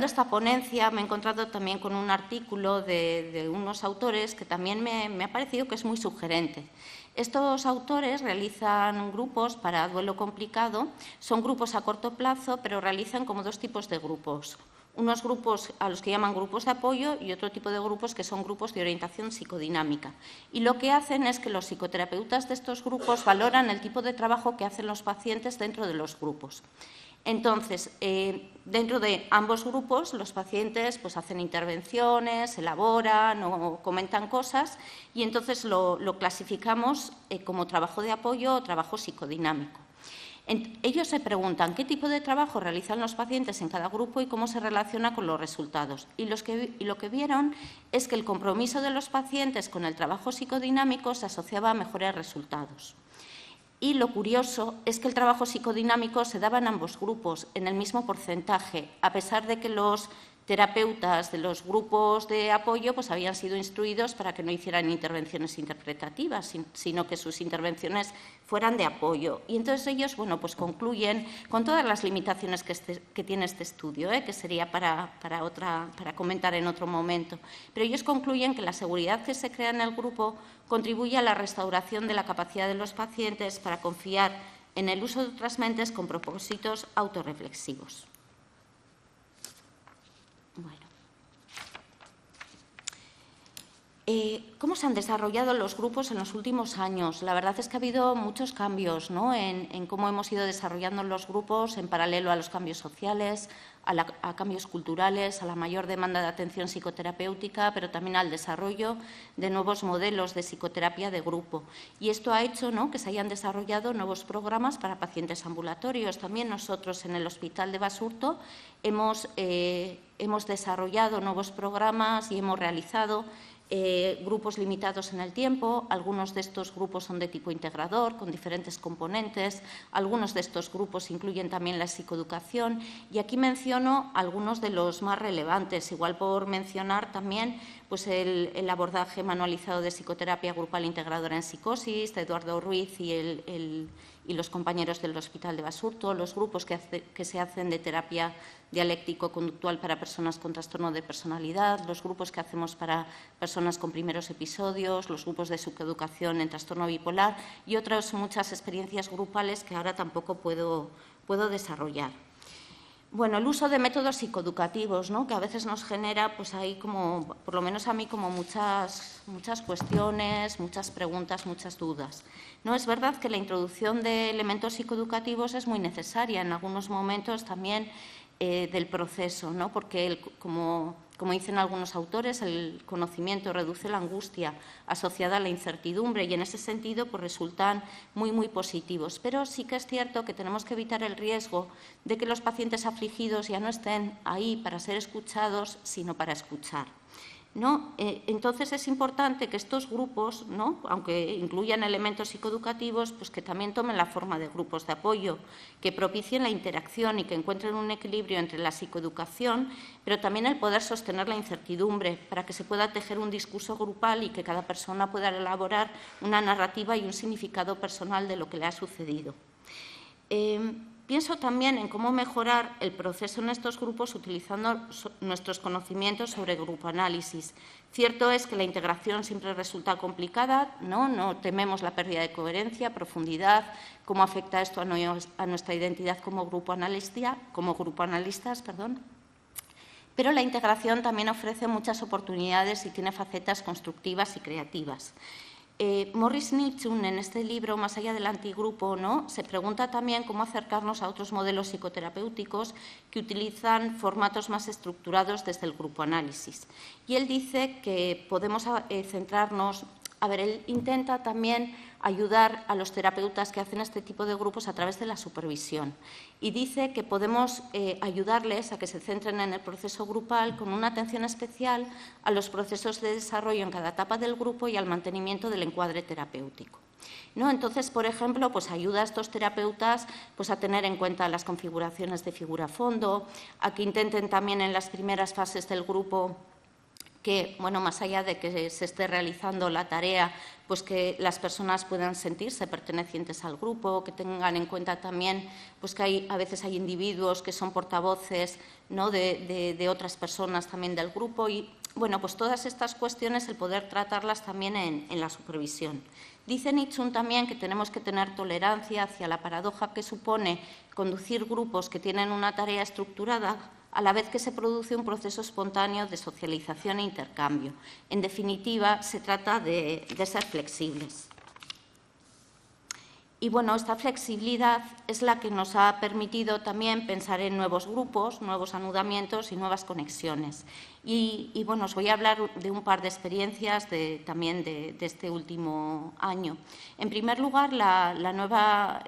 esta ponencia me he encontrado también con un artículo de unos autores que también me ha parecido que es muy sugerente. Estos autores realizan grupos para duelo complicado, son grupos a corto plazo, pero realizan como dos tipos de grupos. Unos grupos a los que llaman grupos de apoyo y otro tipo de grupos que son grupos de orientación psicodinámica. Y lo que hacen es que los psicoterapeutas de estos grupos valoran el tipo de trabajo que hacen los pacientes dentro de los grupos. Entonces, dentro de ambos grupos, los pacientes pues, hacen intervenciones, elaboran o comentan cosas y entonces lo clasificamos como trabajo de apoyo o trabajo psicodinámico. Ellos se preguntan qué tipo de trabajo realizan los pacientes en cada grupo y cómo se relaciona con los resultados. Y lo que vieron es que el compromiso de los pacientes con el trabajo psicodinámico se asociaba a mejores resultados. Y lo curioso es que el trabajo psicodinámico se daba en ambos grupos, en el mismo porcentaje, a pesar de que los terapeutas de los grupos de apoyo pues, habían sido instruidos para que no hicieran intervenciones interpretativas, sino que sus intervenciones fueran de apoyo. Y entonces ellos bueno, pues concluyen con todas las limitaciones que tiene este estudio, que sería para comentar en otro momento. Pero ellos concluyen que la seguridad que se crea en el grupo contribuye a la restauración de la capacidad de los pacientes para confiar en el uso de otras mentes con propósitos autorreflexivos. Bueno. ¿Cómo se han desarrollado los grupos en los últimos años? La verdad es que ha habido muchos cambios, ¿no?, en cómo hemos ido desarrollando los grupos en paralelo a los cambios sociales, a cambios culturales, a la mayor demanda de atención psicoterapéutica, pero también al desarrollo de nuevos modelos de psicoterapia de grupo. Y esto ha hecho, ¿no?, que se hayan desarrollado nuevos programas para pacientes ambulatorios. También nosotros en el Hospital de Basurto hemos desarrollado nuevos programas y hemos realizado grupos limitados en el tiempo. Algunos de estos grupos son de tipo integrador, con diferentes componentes. Algunos de estos grupos incluyen también la psicoeducación. Y aquí menciono algunos de los más relevantes, igual por mencionar también pues el abordaje manualizado de psicoterapia grupal integradora en psicosis, de Eduardo Ruiz y los compañeros del Hospital de Basurto, los grupos que se hacen de terapia dialéctico-conductual para personas con trastorno de personalidad, los grupos que hacemos para personas con primeros episodios, los grupos de psicoeducación en trastorno bipolar y otras muchas experiencias grupales que ahora tampoco puedo desarrollar. Bueno, el uso de métodos psicoeducativos, ¿no?, que a veces nos genera, pues ahí como, por lo menos a mí, como muchas cuestiones, muchas preguntas, muchas dudas. No, es verdad que la introducción de elementos psicoeducativos es muy necesaria en algunos momentos también del proceso, ¿no?, porque como dicen algunos autores, el conocimiento reduce la angustia asociada a la incertidumbre y en ese sentido pues, resultan muy, muy positivos. Pero sí que es cierto que tenemos que evitar el riesgo de que los pacientes afligidos ya no estén ahí para ser escuchados, sino para escuchar, ¿no? Entonces es importante que estos grupos, ¿no?, aunque incluyan elementos psicoeducativos, pues que también tomen la forma de grupos de apoyo, que propicien la interacción y que encuentren un equilibrio entre la psicoeducación, pero también el poder sostener la incertidumbre para que se pueda tejer un discurso grupal y que cada persona pueda elaborar una narrativa y un significado personal de lo que le ha sucedido. Pienso también en cómo mejorar el proceso en estos grupos utilizando nuestros conocimientos sobre grupoanálisis. Cierto es que la integración siempre resulta complicada, no tememos la pérdida de coherencia, profundidad, cómo afecta esto a nuestra identidad como grupoanalistas, pero la integración también ofrece muchas oportunidades y tiene facetas constructivas y creativas. Morris Nitzun, en este libro, Más allá del antigrupo, ¿no?, se pregunta también cómo acercarnos a otros modelos psicoterapéuticos que utilizan formatos más estructurados desde el grupoanálisis. Y él dice que podemos centrarnos. Él intenta también ayudar a los terapeutas que hacen este tipo de grupos a través de la supervisión y dice que podemos ayudarles a que se centren en el proceso grupal con una atención especial a los procesos de desarrollo en cada etapa del grupo y al mantenimiento del encuadre terapéutico, ¿no? Entonces, por ejemplo, pues ayuda a estos terapeutas pues, a tener en cuenta las configuraciones de figura-fondo, a que intenten también en las primeras fases del grupo que, bueno, más allá de que se esté realizando la tarea, pues que las personas puedan sentirse pertenecientes al grupo, que tengan en cuenta también pues que a veces hay individuos que son portavoces, ¿no?, de otras personas también del grupo y, bueno, pues todas estas cuestiones, el poder tratarlas también en la supervisión. Dice Nitzun también que tenemos que tener tolerancia hacia la paradoja que supone conducir grupos que tienen una tarea estructurada a la vez que se produce un proceso espontáneo de socialización e intercambio. En definitiva, se trata de ser flexibles. Y bueno, esta flexibilidad es la que nos ha permitido también pensar en nuevos grupos, nuevos anudamientos y nuevas conexiones. Y bueno, os voy a hablar de un par de experiencias también de este último año. En primer lugar, la nueva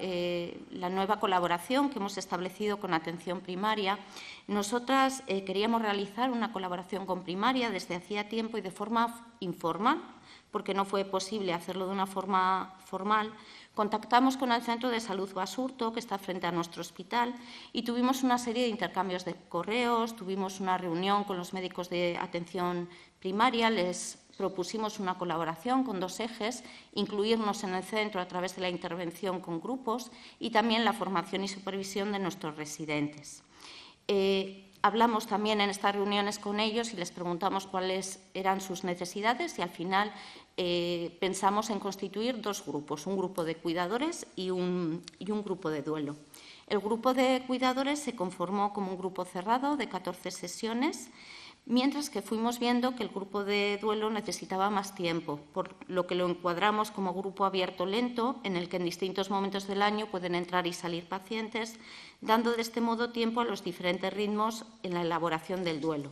colaboración que hemos establecido con atención primaria. Nosotras queríamos realizar una colaboración con primaria desde hacía tiempo y de forma informal, porque no fue posible hacerlo de una forma formal. Contactamos con el Centro de Salud Basurto, que está frente a nuestro hospital, y tuvimos una serie de intercambios de correos, tuvimos una reunión con los médicos de atención primaria, les propusimos una colaboración con dos ejes, incluirnos en el centro a través de la intervención con grupos y también la formación y supervisión de nuestros residentes. Hablamos también en estas reuniones con ellos y les preguntamos cuáles eran sus necesidades y al final pensamos en constituir dos grupos, un grupo de cuidadores y un grupo de duelo. El grupo de cuidadores se conformó como un grupo cerrado de 14 sesiones, mientras que fuimos viendo que el grupo de duelo necesitaba más tiempo, por lo que lo encuadramos como grupo abierto lento, en el que en distintos momentos del año pueden entrar y salir pacientes, dando de este modo tiempo a los diferentes ritmos en la elaboración del duelo.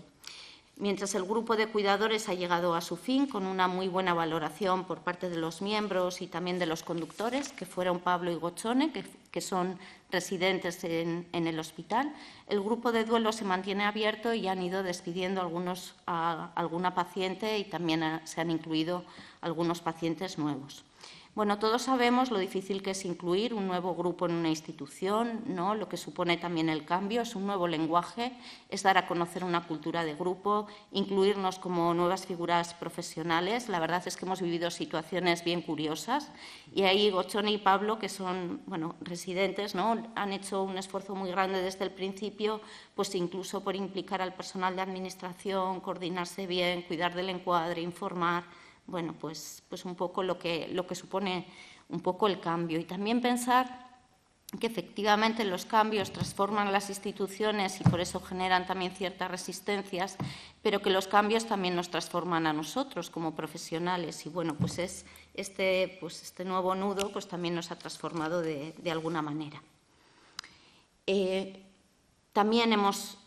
Mientras el grupo de cuidadores ha llegado a su fin con una muy buena valoración por parte de los miembros y también de los conductores, que fueron Pablo y Gochone, que son residentes en el hospital, el grupo de duelo se mantiene abierto y han ido despidiendo a alguna paciente y también se han incluido algunos pacientes nuevos. Bueno, todos sabemos lo difícil que es incluir un nuevo grupo en una institución, ¿no? Lo que supone también el cambio, es un nuevo lenguaje, es dar a conocer una cultura de grupo, incluirnos como nuevas figuras profesionales. La verdad es que hemos vivido situaciones bien curiosas y ahí Gochone y Pablo, que son residentes, ¿no? Han hecho un esfuerzo muy grande desde el principio, pues incluso por implicar al personal de administración, coordinarse bien, cuidar del encuadre, informar. Bueno, pues un poco lo que supone un poco el cambio. Y también pensar que efectivamente los cambios transforman las instituciones y por eso generan también ciertas resistencias, pero que los cambios también nos transforman a nosotros como profesionales. Y bueno, pues este nuevo nudo pues también nos ha transformado de alguna manera. También hemos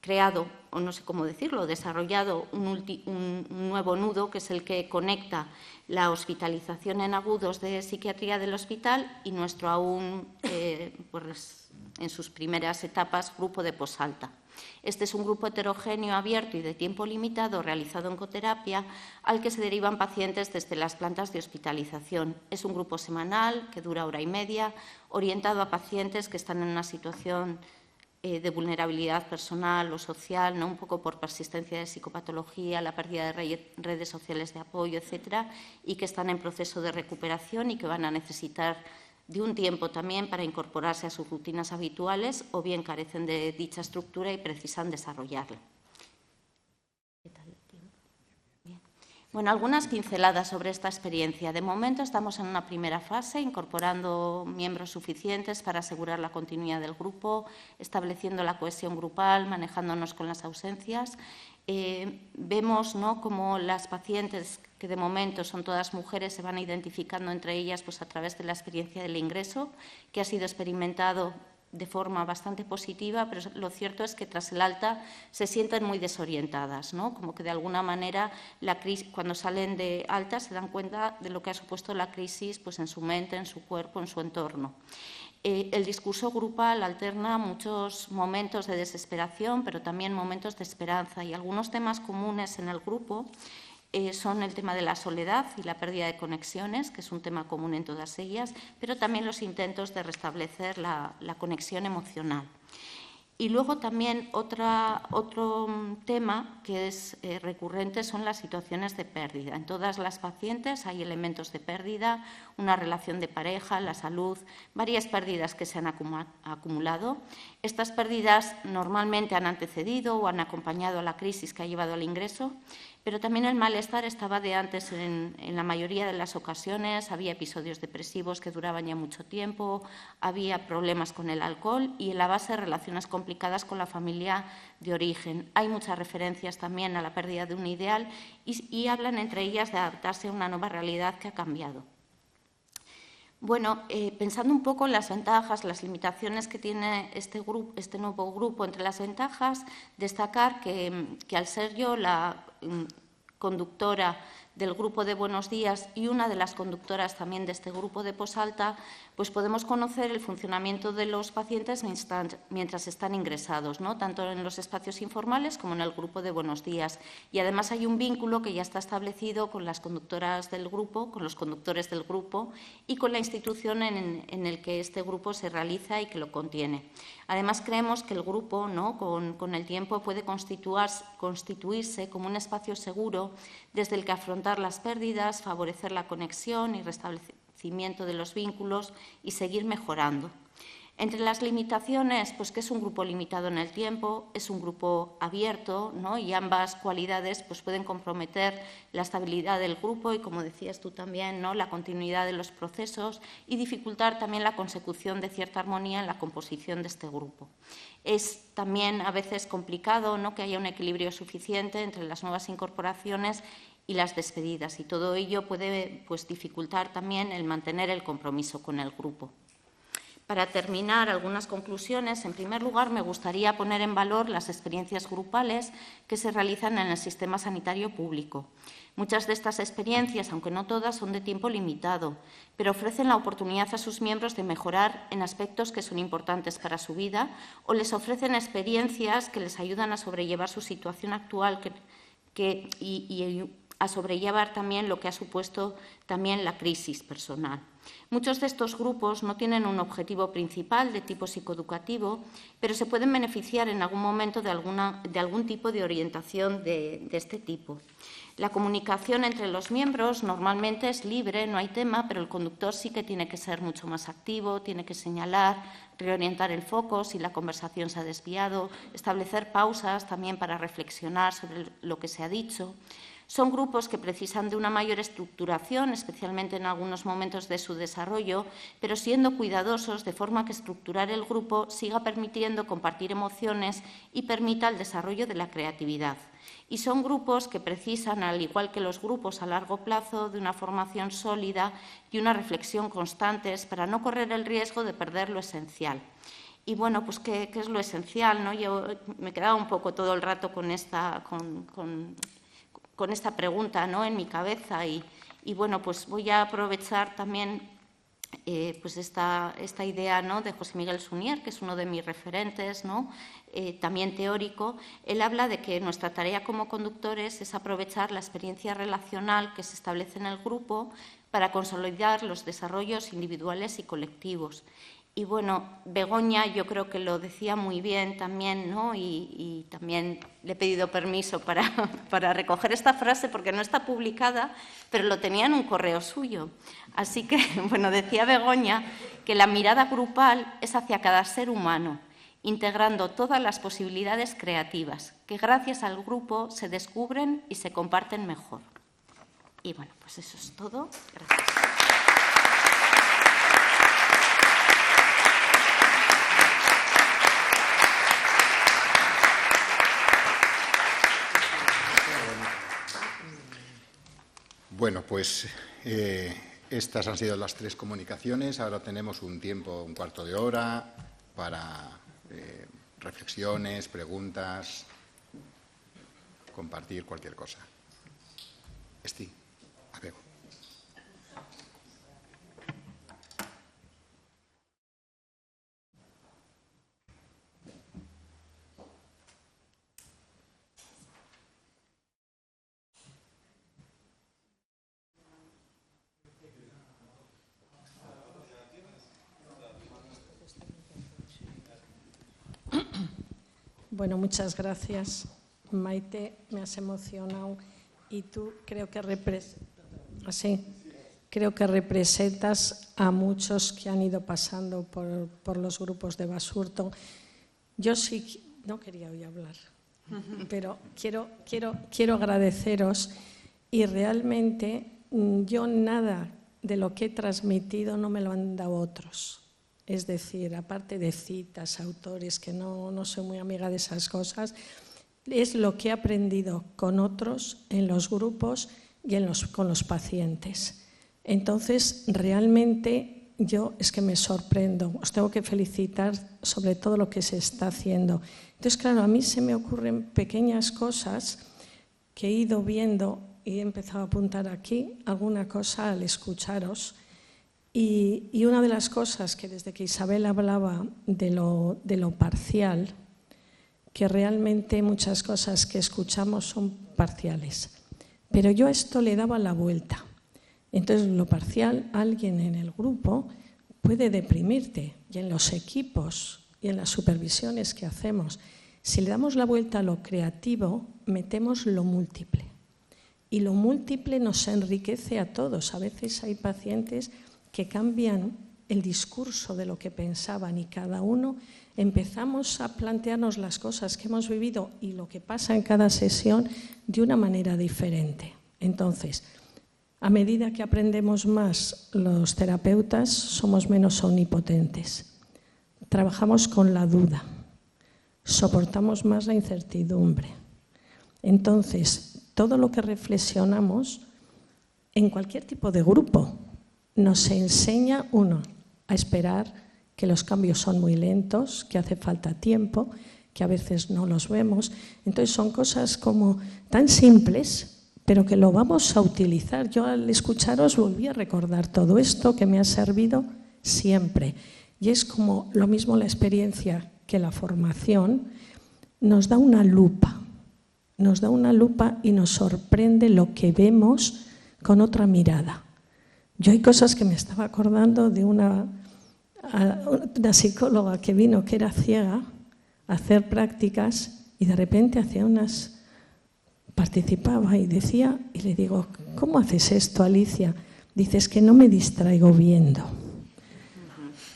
creado, o no sé cómo decirlo, desarrollado un nuevo nudo, que es el que conecta la hospitalización en agudos de psiquiatría del hospital y nuestro aún, pues, en sus primeras etapas, grupo de posalta. Este es un grupo heterogéneo, abierto y de tiempo limitado, realizado en coterapia, al que se derivan pacientes desde las plantas de hospitalización. Es un grupo semanal, que dura hora y media, orientado a pacientes que están en una situación de vulnerabilidad personal o social, ¿no? Un poco por persistencia de psicopatología, la pérdida de redes sociales de apoyo, etcétera, y que están en proceso de recuperación y que van a necesitar de un tiempo también para incorporarse a sus rutinas habituales o bien carecen de dicha estructura y precisan desarrollarla. Bueno, algunas pinceladas sobre esta experiencia. De momento estamos en una primera fase, incorporando miembros suficientes para asegurar la continuidad del grupo, estableciendo la cohesión grupal, manejándonos con las ausencias. Vemos, ¿no?, cómo las pacientes, que de momento son todas mujeres, se van identificando entre ellas pues, a través de la experiencia del ingreso, que ha sido experimentado de forma bastante positiva, pero lo cierto es que tras el alta se sienten muy desorientadas, ¿no? Como que de alguna manera la crisis, cuando salen de alta se dan cuenta de lo que ha supuesto la crisis pues, en su mente, en su cuerpo, en su entorno. El discurso grupal alterna muchos momentos de desesperación, pero también momentos de esperanza, y algunos temas comunes en el grupo son el tema de la soledad y la pérdida de conexiones, que es un tema común en todas ellas, pero también los intentos de restablecer la conexión emocional. Y luego también otro tema que es recurrente son las situaciones de pérdida. En todas las pacientes hay elementos de pérdida, una relación de pareja, la salud, varias pérdidas que se han acumulado. Estas pérdidas normalmente han antecedido o han acompañado a la crisis que ha llevado al ingreso, pero también el malestar estaba de antes en la mayoría de las ocasiones. Había episodios depresivos que duraban ya mucho tiempo, había problemas con el alcohol y en la base relaciones complicadas con la familia de origen. Hay muchas referencias también a la pérdida de un ideal y hablan entre ellas de adaptarse a una nueva realidad que ha cambiado. Bueno, pensando un poco en las ventajas, las limitaciones que tiene este nuevo grupo, entre las ventajas, destacar que al ser yo la conductora del grupo de Buenos Días y una de las conductoras también de este grupo de Posalta, pues podemos conocer el funcionamiento de los pacientes mientras están ingresados, ¿no?, tanto en los espacios informales como en el grupo de Buenos Días. Y además hay un vínculo que ya está establecido con las conductoras del grupo, con los conductores del grupo y con la institución en el que este grupo se realiza y que lo contiene. Además, creemos que el grupo, ¿no?, con el tiempo puede constituirse como un espacio seguro desde el que afrontar las pérdidas, favorecer la conexión y restablecimiento de los vínculos y seguir mejorando. Entre las limitaciones, pues que es un grupo limitado en el tiempo, es un grupo abierto, ¿no?, y ambas cualidades pues, pueden comprometer la estabilidad del grupo y, como decías tú también, ¿no?, la continuidad de los procesos y dificultar también la consecución de cierta armonía en la composición de este grupo. Es también a veces complicado, ¿no?, que haya un equilibrio suficiente entre las nuevas incorporaciones y las despedidas, y todo ello puede pues, dificultar también el mantener el compromiso con el grupo. Para terminar, algunas conclusiones. En primer lugar, me gustaría poner en valor las experiencias grupales que se realizan en el sistema sanitario público. Muchas de estas experiencias, aunque no todas, son de tiempo limitado, pero ofrecen la oportunidad a sus miembros de mejorar en aspectos que son importantes para su vida o les ofrecen experiencias que les ayudan a sobrellevar su situación actual y a sobrellevar también lo que ha supuesto también la crisis personal. Muchos de estos grupos no tienen un objetivo principal de tipo psicoeducativo, pero se pueden beneficiar en algún momento de algún tipo de orientación de este tipo. La comunicación entre los miembros normalmente es libre, no hay tema, pero el conductor sí que tiene que ser mucho más activo, tiene que señalar, reorientar el foco si la conversación se ha desviado, establecer pausas también para reflexionar sobre lo que se ha dicho. Son grupos que precisan de una mayor estructuración, especialmente en algunos momentos de su desarrollo, pero siendo cuidadosos de forma que estructurar el grupo siga permitiendo compartir emociones y permita el desarrollo de la creatividad. Y son grupos que precisan, al igual que los grupos a largo plazo, de una formación sólida y una reflexión constantes para no correr el riesgo de perder lo esencial. Y bueno, pues ¿qué es lo esencial, ¿no? Yo me quedaba un poco todo el rato con esta pregunta, ¿no?, en mi cabeza y bueno, pues voy a aprovechar también pues esta idea, ¿no?, de José Miguel Sunier, que es uno de mis referentes, ¿no?, también teórico. Él habla de que nuestra tarea como conductores es aprovechar la experiencia relacional que se establece en el grupo para consolidar los desarrollos individuales y colectivos. Y bueno, Begoña yo creo que lo decía muy bien también, ¿no? Y también le he pedido permiso para recoger esta frase porque no está publicada, pero lo tenía en un correo suyo. Así que, bueno, decía Begoña que la mirada grupal es hacia cada ser humano, integrando todas las posibilidades creativas, que gracias al grupo se descubren y se comparten mejor. Y bueno, pues eso es todo. Gracias. Bueno, pues estas han sido las 3 comunicaciones. Ahora tenemos un tiempo, un cuarto de hora, para reflexiones, preguntas, compartir cualquier cosa. Esti, apego. Bueno, muchas gracias, Maite, me has emocionado y tú creo que representas a muchos que han ido pasando por los grupos de Basurto. Yo sí, no quería hoy hablar, pero quiero agradeceros y realmente yo nada de lo que he transmitido no me lo han dado otros. Es decir, aparte de citas, autores, que no soy muy amiga de esas cosas, es lo que he aprendido con otros en los grupos y con los pacientes. Entonces, realmente yo es que me sorprendo. Os tengo que felicitar sobre todo lo que se está haciendo. Entonces, claro, a mí se me ocurren pequeñas cosas que he ido viendo y he empezado a apuntar aquí alguna cosa al escucharos. Y una de las cosas que desde que Isabel hablaba de lo parcial, que realmente muchas cosas que escuchamos son parciales, pero yo a esto le daba la vuelta. Entonces, lo parcial, alguien en el grupo puede deprimirte, y en los equipos y en las supervisiones que hacemos, si le damos la vuelta a lo creativo, metemos lo múltiple. Y lo múltiple nos enriquece a todos. A veces hay pacientes que cambian el discurso de lo que pensaban y cada uno empezamos a plantearnos las cosas que hemos vivido y lo que pasa en cada sesión de una manera diferente. Entonces, a medida que aprendemos más los terapeutas, somos menos omnipotentes. Trabajamos con la duda, soportamos más la incertidumbre. Entonces, todo lo que reflexionamos en cualquier tipo de grupo, nos enseña, uno, a esperar que los cambios son muy lentos, que hace falta tiempo, que a veces no los vemos. Entonces son cosas como tan simples, pero que lo vamos a utilizar. Yo al escucharos volví a recordar todo esto que me ha servido siempre. Y es como lo mismo la experiencia que la formación, nos da una lupa y nos sorprende lo que vemos con otra mirada. Yo hay cosas que me estaba acordando de una psicóloga que vino, que era ciega, a hacer prácticas y de repente participaba y decía, y le digo, ¿cómo haces esto, Alicia? Dices que no me distraigo viendo.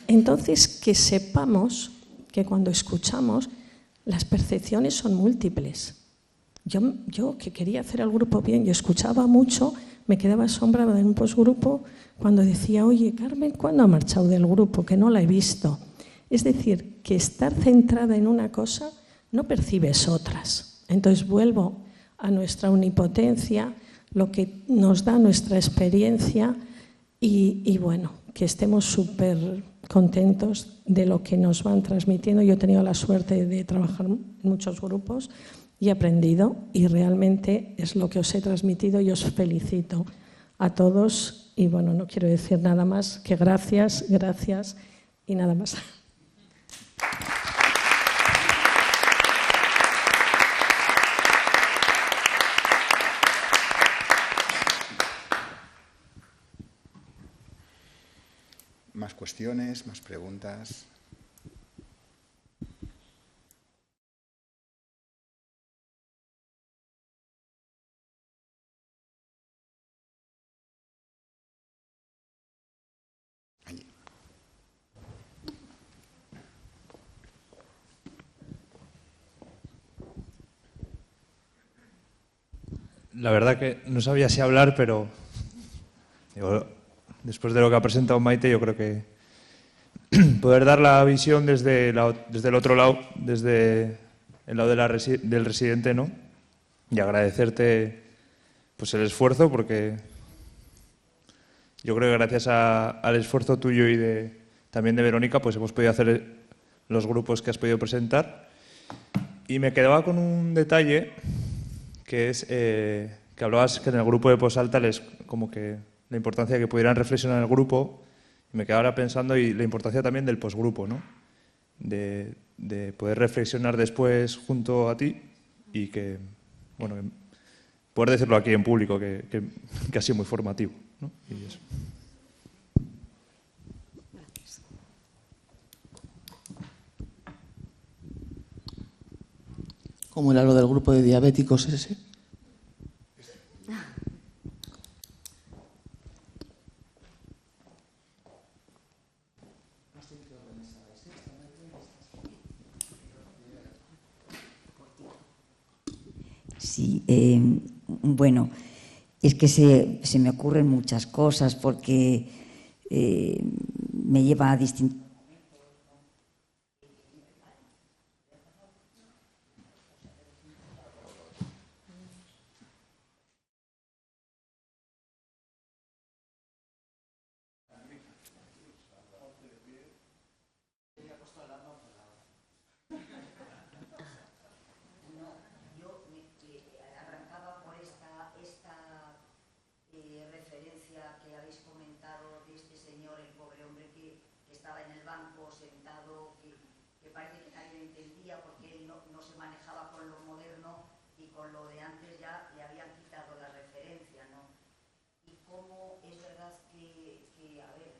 Entonces, que sepamos que cuando escuchamos, las percepciones son múltiples. Yo que quería hacer el grupo bien, yo escuchaba mucho, me quedaba asombrada en un postgrupo cuando decía, oye, Carmen, ¿cuándo ha marchado del grupo? Que no la he visto. Es decir, que estar centrada en una cosa no percibes otras. Entonces vuelvo a nuestra omnipotencia, lo que nos da nuestra experiencia y bueno, que estemos súper contentos de lo que nos van transmitiendo. Yo he tenido la suerte de trabajar en muchos grupos y he aprendido y realmente es lo que os he transmitido y os felicito a todos y bueno, no quiero decir nada más que gracias y nada más. ¿Más cuestiones, más preguntas? Allí. La verdad que no sabía si hablar, pero digo, después de lo que ha presentado Maite, yo creo que poder dar la visión desde el otro lado, desde el lado del residente, ¿no? Y agradecerte pues el esfuerzo, porque yo creo que gracias al esfuerzo tuyo y también de Verónica, pues hemos podido hacer los grupos que has podido presentar. Y me quedaba con un detalle que es que hablabas que en el grupo de Posalta como que la importancia de que pudieran reflexionar en el grupo, y me quedaba ahora pensando y la importancia también del posgrupo, ¿no? De poder reflexionar después junto a ti y que, bueno, poder decirlo aquí en público, que ha sido muy formativo, ¿no? Y eso. ¿Cómo era lo del grupo de diabéticos ese? Sí, bueno, es que se me ocurren muchas cosas porque me lleva a distintos... referencia que habéis comentado de este señor, el pobre hombre que estaba en el banco sentado, que parece que nadie lo entendía porque él no se manejaba con lo moderno y con lo de antes ya le habían quitado la referencia, ¿no? Y cómo es verdad que a ver,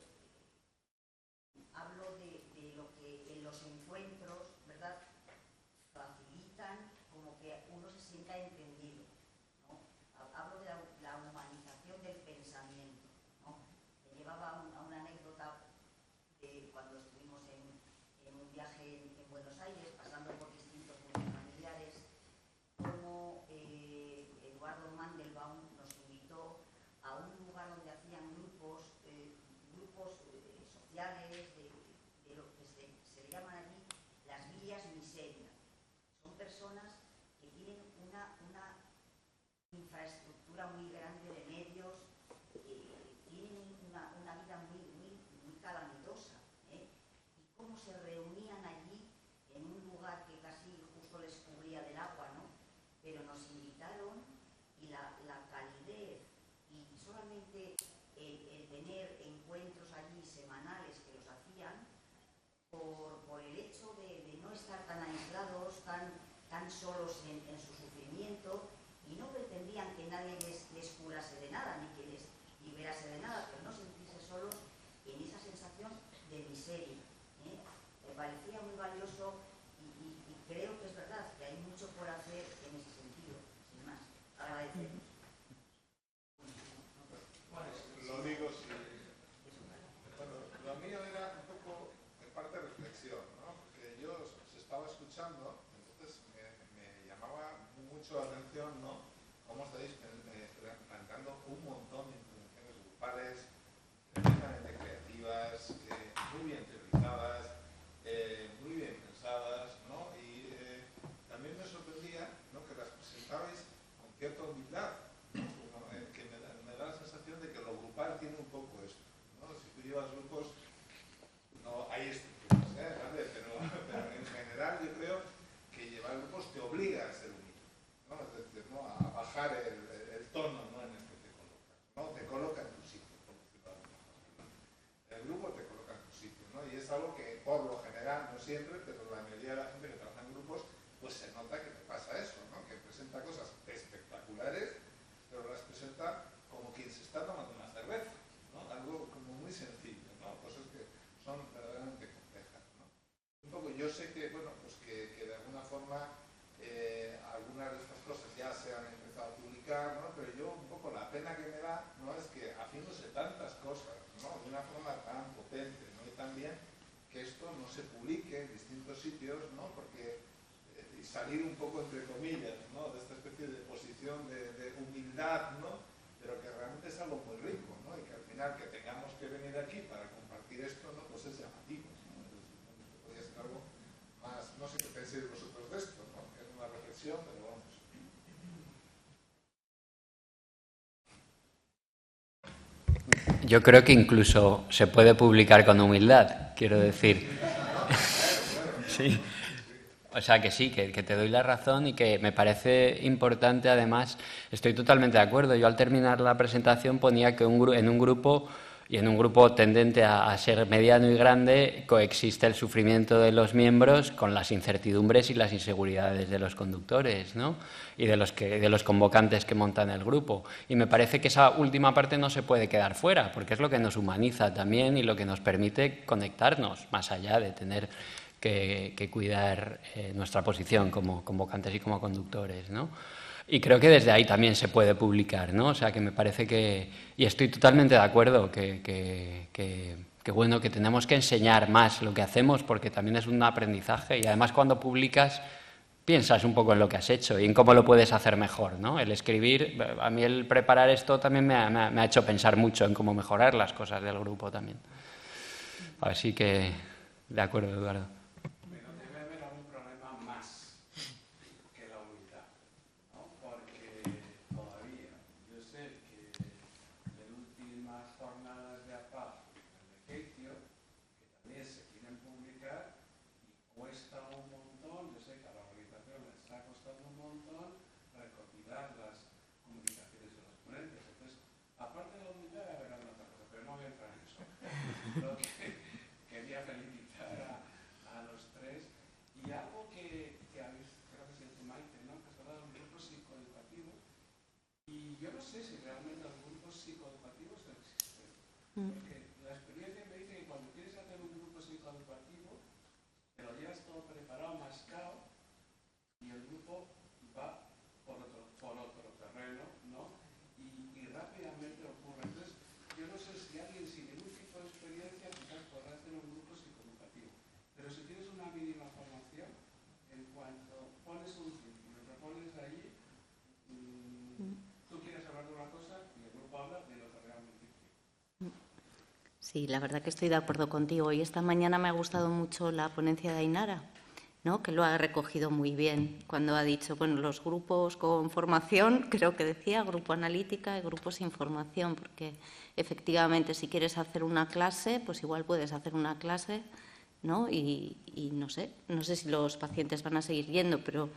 hablo de lo que en los encuentros, ¿verdad?, facilitan como que uno se sienta entendido, ¿no? Hablo de la humanización del pensamiento, ¿no? Me llevaba a una anécdota de cuando estuvimos en un viaje en Buenos Aires, pasando por distintos grupos familiares, como Eduardo Mandelbaum nos invitó a un lugar donde hacían grupos sociales de lo que se le llaman allí las villas miseria. Son personas que tienen una infraestructura muy grande de medios, tienen una vida muy calamitosa, ¿eh? Y están solos en su sufrimiento y no pretendían que nadie les curase de nada, ni que les liberase de nada, pero no sentirse solos en esa sensación de miseria. Me parecía muy valioso y creo que es verdad, que hay mucho por hacer en ese sentido. Sin más, agradecemos. Lo digo, sí. Bueno, lo mío era un poco en parte reflexión, ¿no? Porque yo os estaba escuchando, entonces me llamaba mucho la atención, ¿no? Cómo estáis planteando un montón de intervenciones grupales, tremendamente creativas, muy bien teorizadas, muy bien pensadas, ¿no? Y también me sorprendía, ¿no?, que las presentabais con cierta humildad, ¿no? Como, que me da la sensación de que lo grupal tiene un poco esto, ¿no? Si tú llevas grupos, no hay estructuras, ¿vale? Pero en general yo creo que llevar grupos te obliga a ser humilde, ¿no? Es decir, ¿no?, a bajar el tono, ¿no?, en el que te colocas, ¿no? Te coloca en tu sitio, por decirlo de alguna forma, ¿no? El grupo te coloca en tu sitio, ¿no? Y es algo que por lo general, no siempre, pero la mayoría de la gente que trabaja en grupos, pues se nota que te pasa eso, ¿no? Que presenta cosas espectaculares, pero las presenta como quien se está tomando una cerveza, ¿no? Algo como muy sencillo, ¿no? Cosas que son verdaderamente complejas, ¿no? Un poco, yo sé que, bueno, pues que de alguna forma algunas de estas cosas ya se han empezado a publicar, ¿no? Pero yo un poco la pena que me da, ¿no?, es que haciéndose tantas cosas, ¿no?, de una forma tan potente, ¿no?, y también que esto no se publique en distintos sitios, ¿no?, porque salir un poco entre comillas, ¿no?, de esta especie de posición de humildad, ¿no?, pero que realmente es algo muy rico, ¿no?, y que al final que tengamos que venir aquí para compartir esto, ¿no?, pues es llamativo, ¿no? Podría ser algo más, no sé qué penséis vosotros de esto, ¿no?, que es una reflexión, pero vamos. Yo creo que incluso se puede publicar con humildad, quiero decir. Sí. O sea, que sí, que te doy la razón y que me parece importante, además, estoy totalmente de acuerdo. Yo al terminar la presentación ponía que en un grupo tendente a ser mediano y grande coexiste el sufrimiento de los miembros con las incertidumbres y las inseguridades de los conductores, ¿no?, y de los convocantes que montan el grupo. Y me parece que esa última parte no se puede quedar fuera, porque es lo que nos humaniza también y lo que nos permite conectarnos, más allá de tener que cuidar nuestra posición como convocantes y como conductores, ¿no? Y creo que desde ahí también se puede publicar, ¿no? O sea, que me parece que... Y estoy totalmente de acuerdo que bueno, que tenemos que enseñar más lo que hacemos, porque también es un aprendizaje. Y además cuando publicas piensas un poco en lo que has hecho y en cómo lo puedes hacer mejor, ¿no? El escribir, a mí el preparar esto también me ha hecho pensar mucho en cómo mejorar las cosas del grupo también. Así que, de acuerdo, Eduardo. Pero debe haber algún problema más que la humildad, ¿no? Porque todavía, yo sé que en últimas jornadas de APA en Lequeitio, que también se quieren publicar y cuesta un montón, yo sé que a la organización le está costando un montón recopilar las comunicaciones de los ponentes. Entonces, aparte de la humildad, debe haber alguna otra cosa, pero no voy a entrar en eso. Lo que quería felicitar a los tres. Y algo que habéis, creo que es el Maite, ¿no?, que has hablado de grupos psicoeducativos. Y yo no sé si realmente los grupos psicoeducativos existen. Porque la experiencia me dice que cuando quieres hacer un grupo psicoeducativo, te lo llevas todo preparado, mascado, y el grupo va por otro terreno, ¿no? Y rápidamente ocurre. Entonces, yo no sé si alguien sin ningún tipo de experiencia quizás podrá hacer un grupo psicoeducativo. Pero si tienes una mínima formación, en cuanto pones un sitio y lo propones allí, tú quieres hablar de una cosa y el grupo habla de lo que realmente quiere. Sí, la verdad que estoy de acuerdo contigo. Y esta mañana me ha gustado mucho la ponencia de Ainara, ¿no?, que lo ha recogido muy bien cuando ha dicho, bueno, los grupos con formación, creo que decía, grupo analítica y grupos sin formación, porque efectivamente si quieres hacer una clase, pues igual puedes hacer una clase ¿no? Y no sé si los pacientes van a seguir yendo, pero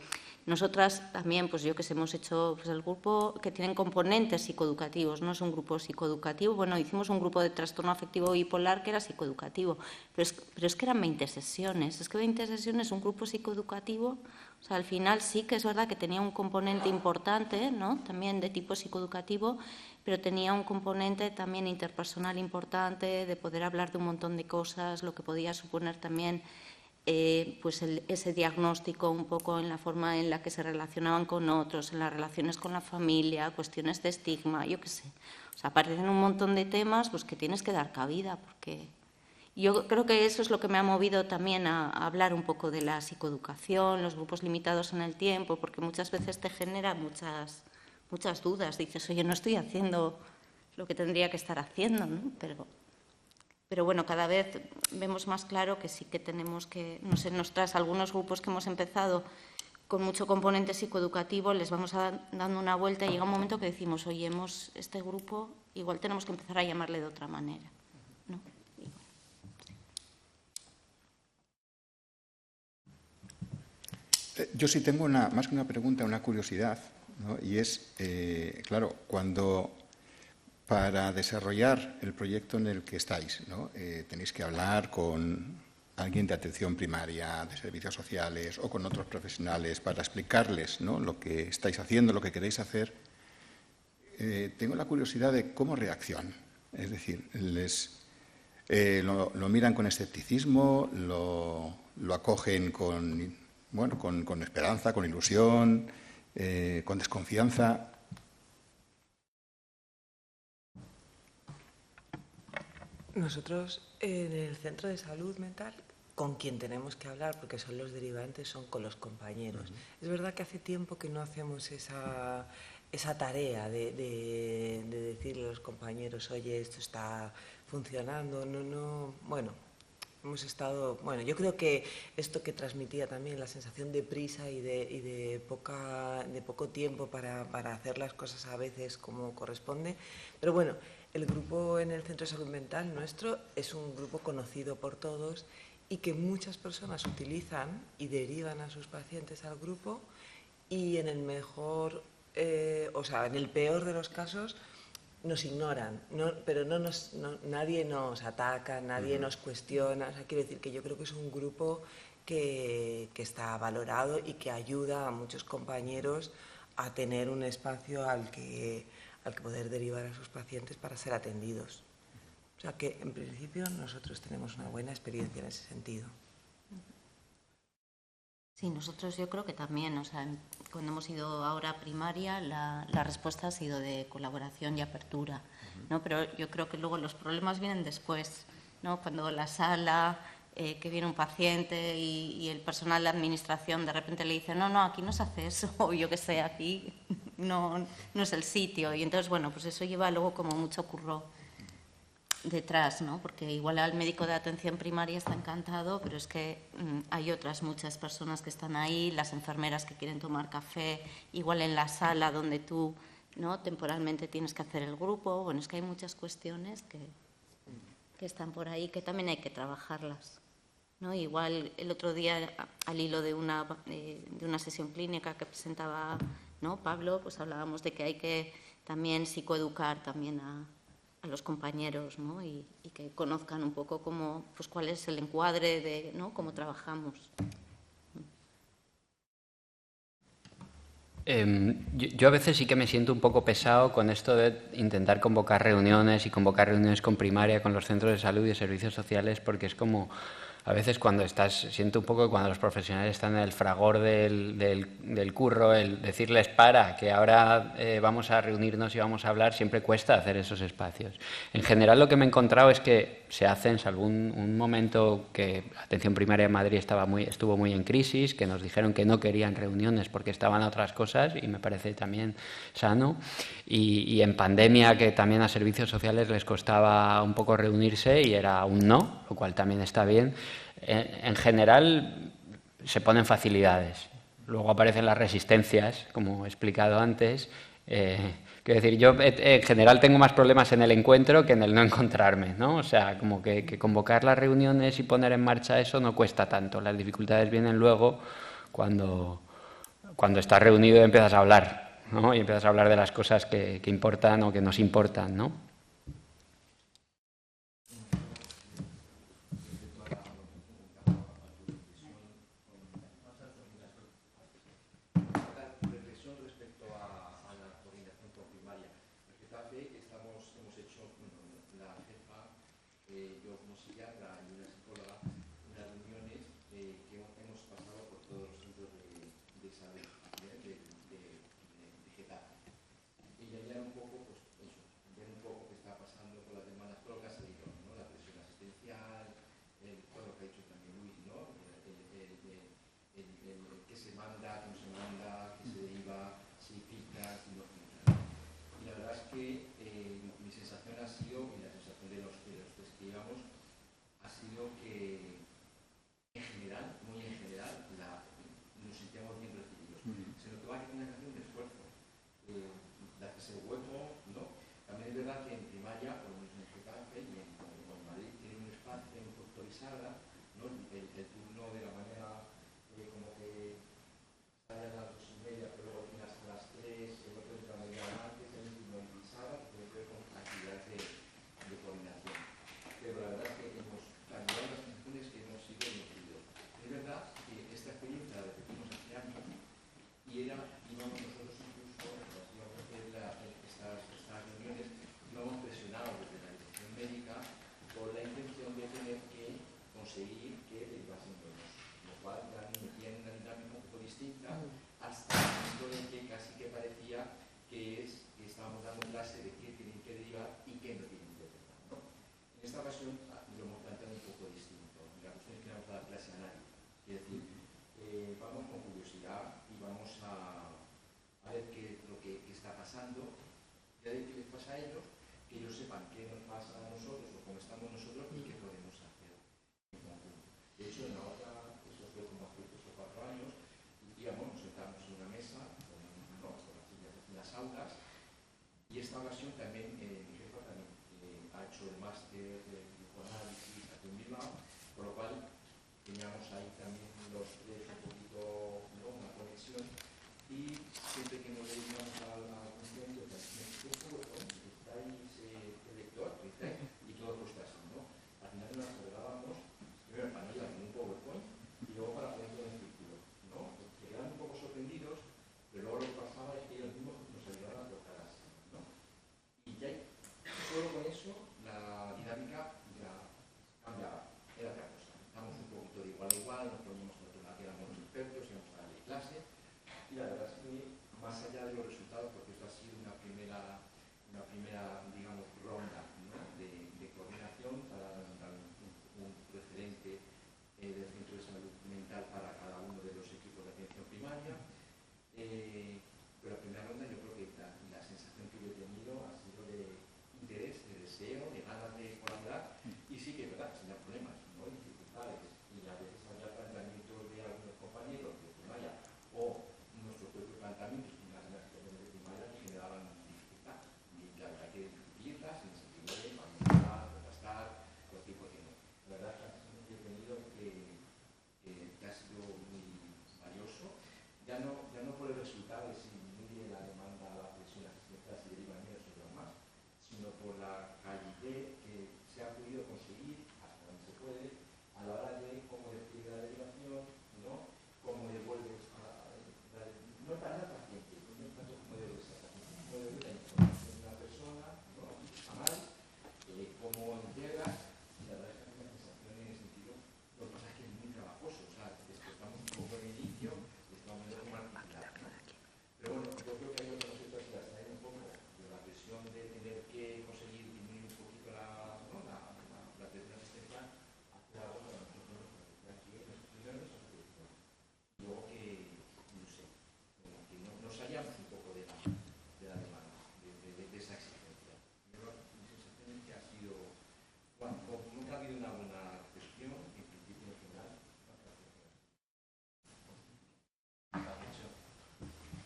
nosotras también, pues yo que sé, hemos hecho pues, el grupo que tienen componentes psicoeducativos, no es un grupo psicoeducativo, bueno, hicimos un grupo de trastorno afectivo bipolar que era psicoeducativo, pero es que eran 20 sesiones, es que 20 sesiones, un grupo psicoeducativo, o sea, al final sí que es verdad que tenía un componente importante, ¿no? También de tipo psicoeducativo, pero tenía un componente también interpersonal importante, de poder hablar de un montón de cosas, lo que podía suponer también pues ese diagnóstico un poco en la forma en la que se relacionaban con otros, en las relaciones con la familia, cuestiones de estigma, yo qué sé. O sea, aparecen un montón de temas pues, que tienes que dar cabida, porque yo creo que eso es lo que me ha movido también a hablar un poco de la psicoeducación, los grupos limitados en el tiempo, porque muchas veces te genera muchas dudas. Dices, oye, no estoy haciendo lo que tendría que estar haciendo, ¿no? Pero bueno, cada vez vemos más claro que sí que tenemos que, no sé, algunos grupos que hemos empezado con mucho componente psicoeducativo, les vamos dando una vuelta y llega un momento que decimos, oye, este grupo, igual tenemos que empezar a llamarle de otra manera, ¿no? Yo sí tengo más que una pregunta, una curiosidad, ¿no? Y es, claro, para desarrollar el proyecto en el que estáis, ¿no? Tenéis que hablar con alguien de atención primaria, de servicios sociales o con otros profesionales para explicarles, ¿no? Lo que estáis haciendo, lo que queréis hacer. Tengo la curiosidad de cómo reaccionan. Es decir, lo miran con escepticismo, lo acogen con esperanza, con ilusión, con desconfianza. Nosotros en el centro de salud mental, con quien tenemos que hablar, porque son los derivantes, son con los compañeros. Es verdad que hace tiempo que no hacemos esa tarea de decirle a los compañeros, oye, esto está funcionando, bueno, hemos estado, yo creo que esto que transmitía también la sensación de prisa y de poco tiempo para hacer las cosas a veces como corresponde, pero bueno, el grupo en el Centro de Salud Mental nuestro es un grupo conocido por todos y que muchas personas utilizan y derivan a sus pacientes al grupo y en el mejor, en el peor de los casos nos ignoran, pero nadie nos ataca, nadie nos cuestiona. O sea, quiero decir que yo creo que es un grupo que está valorado y que ayuda a muchos compañeros a tener un espacio al que poder derivar a sus pacientes para ser atendidos. O sea que, en principio, nosotros tenemos una buena experiencia en ese sentido. Sí, nosotros yo creo que también, o sea, cuando hemos ido ahora a primaria, la respuesta ha sido de colaboración y apertura, ¿no? Pero yo creo que luego los problemas vienen después, ¿no? Cuando la sala, que viene un paciente y el personal de administración de repente le dice, no, aquí no se hace eso, o yo qué sé, aquí no es el sitio. Y entonces, bueno, pues eso lleva luego como mucho curro detrás, ¿no? Porque igual al médico de atención primaria está encantado, pero es que hay otras muchas personas que están ahí, las enfermeras que quieren tomar café, igual en la sala donde tú, ¿no? Temporalmente tienes que hacer el grupo. Bueno, es que hay muchas cuestiones que están por ahí que también hay que trabajarlas, ¿no? Igual el otro día, al hilo de una sesión clínica que presentaba, ¿no? Pablo, pues hablábamos de que hay que también psicoeducar también a los compañeros, ¿no? Y que conozcan un poco pues cuál es el encuadre de, ¿no? Cómo trabajamos. Yo a veces sí que me siento un poco pesado con esto de intentar convocar reuniones con primaria, con los centros de salud y servicios sociales, porque es como a veces siento un poco que cuando los profesionales están en el fragor del curro, el decirles que ahora vamos a reunirnos y vamos a hablar, siempre cuesta hacer esos espacios. En general lo que me he encontrado es que se hacen, salvo un momento que Atención Primaria de Madrid estuvo muy en crisis, que nos dijeron que no querían reuniones porque estaban a otras cosas, y me parece también sano, y en pandemia, que también a servicios sociales les costaba un poco reunirse y era un no, lo cual también está bien. En general se ponen facilidades, luego aparecen las resistencias, como he explicado antes, Quiero decir, yo en general tengo más problemas en el encuentro que en el no encontrarme, ¿no? O sea, como que convocar las reuniones y poner en marcha eso no cuesta tanto. Las dificultades vienen luego cuando estás reunido y empiezas a hablar, ¿no? Y empiezas a hablar de las cosas que importan o que nos importan, ¿no?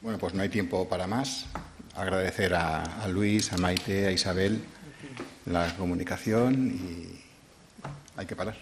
Bueno, pues no hay tiempo para más. agradecer a Luis, a Maite, a Isabel la comunicación y hay que parar.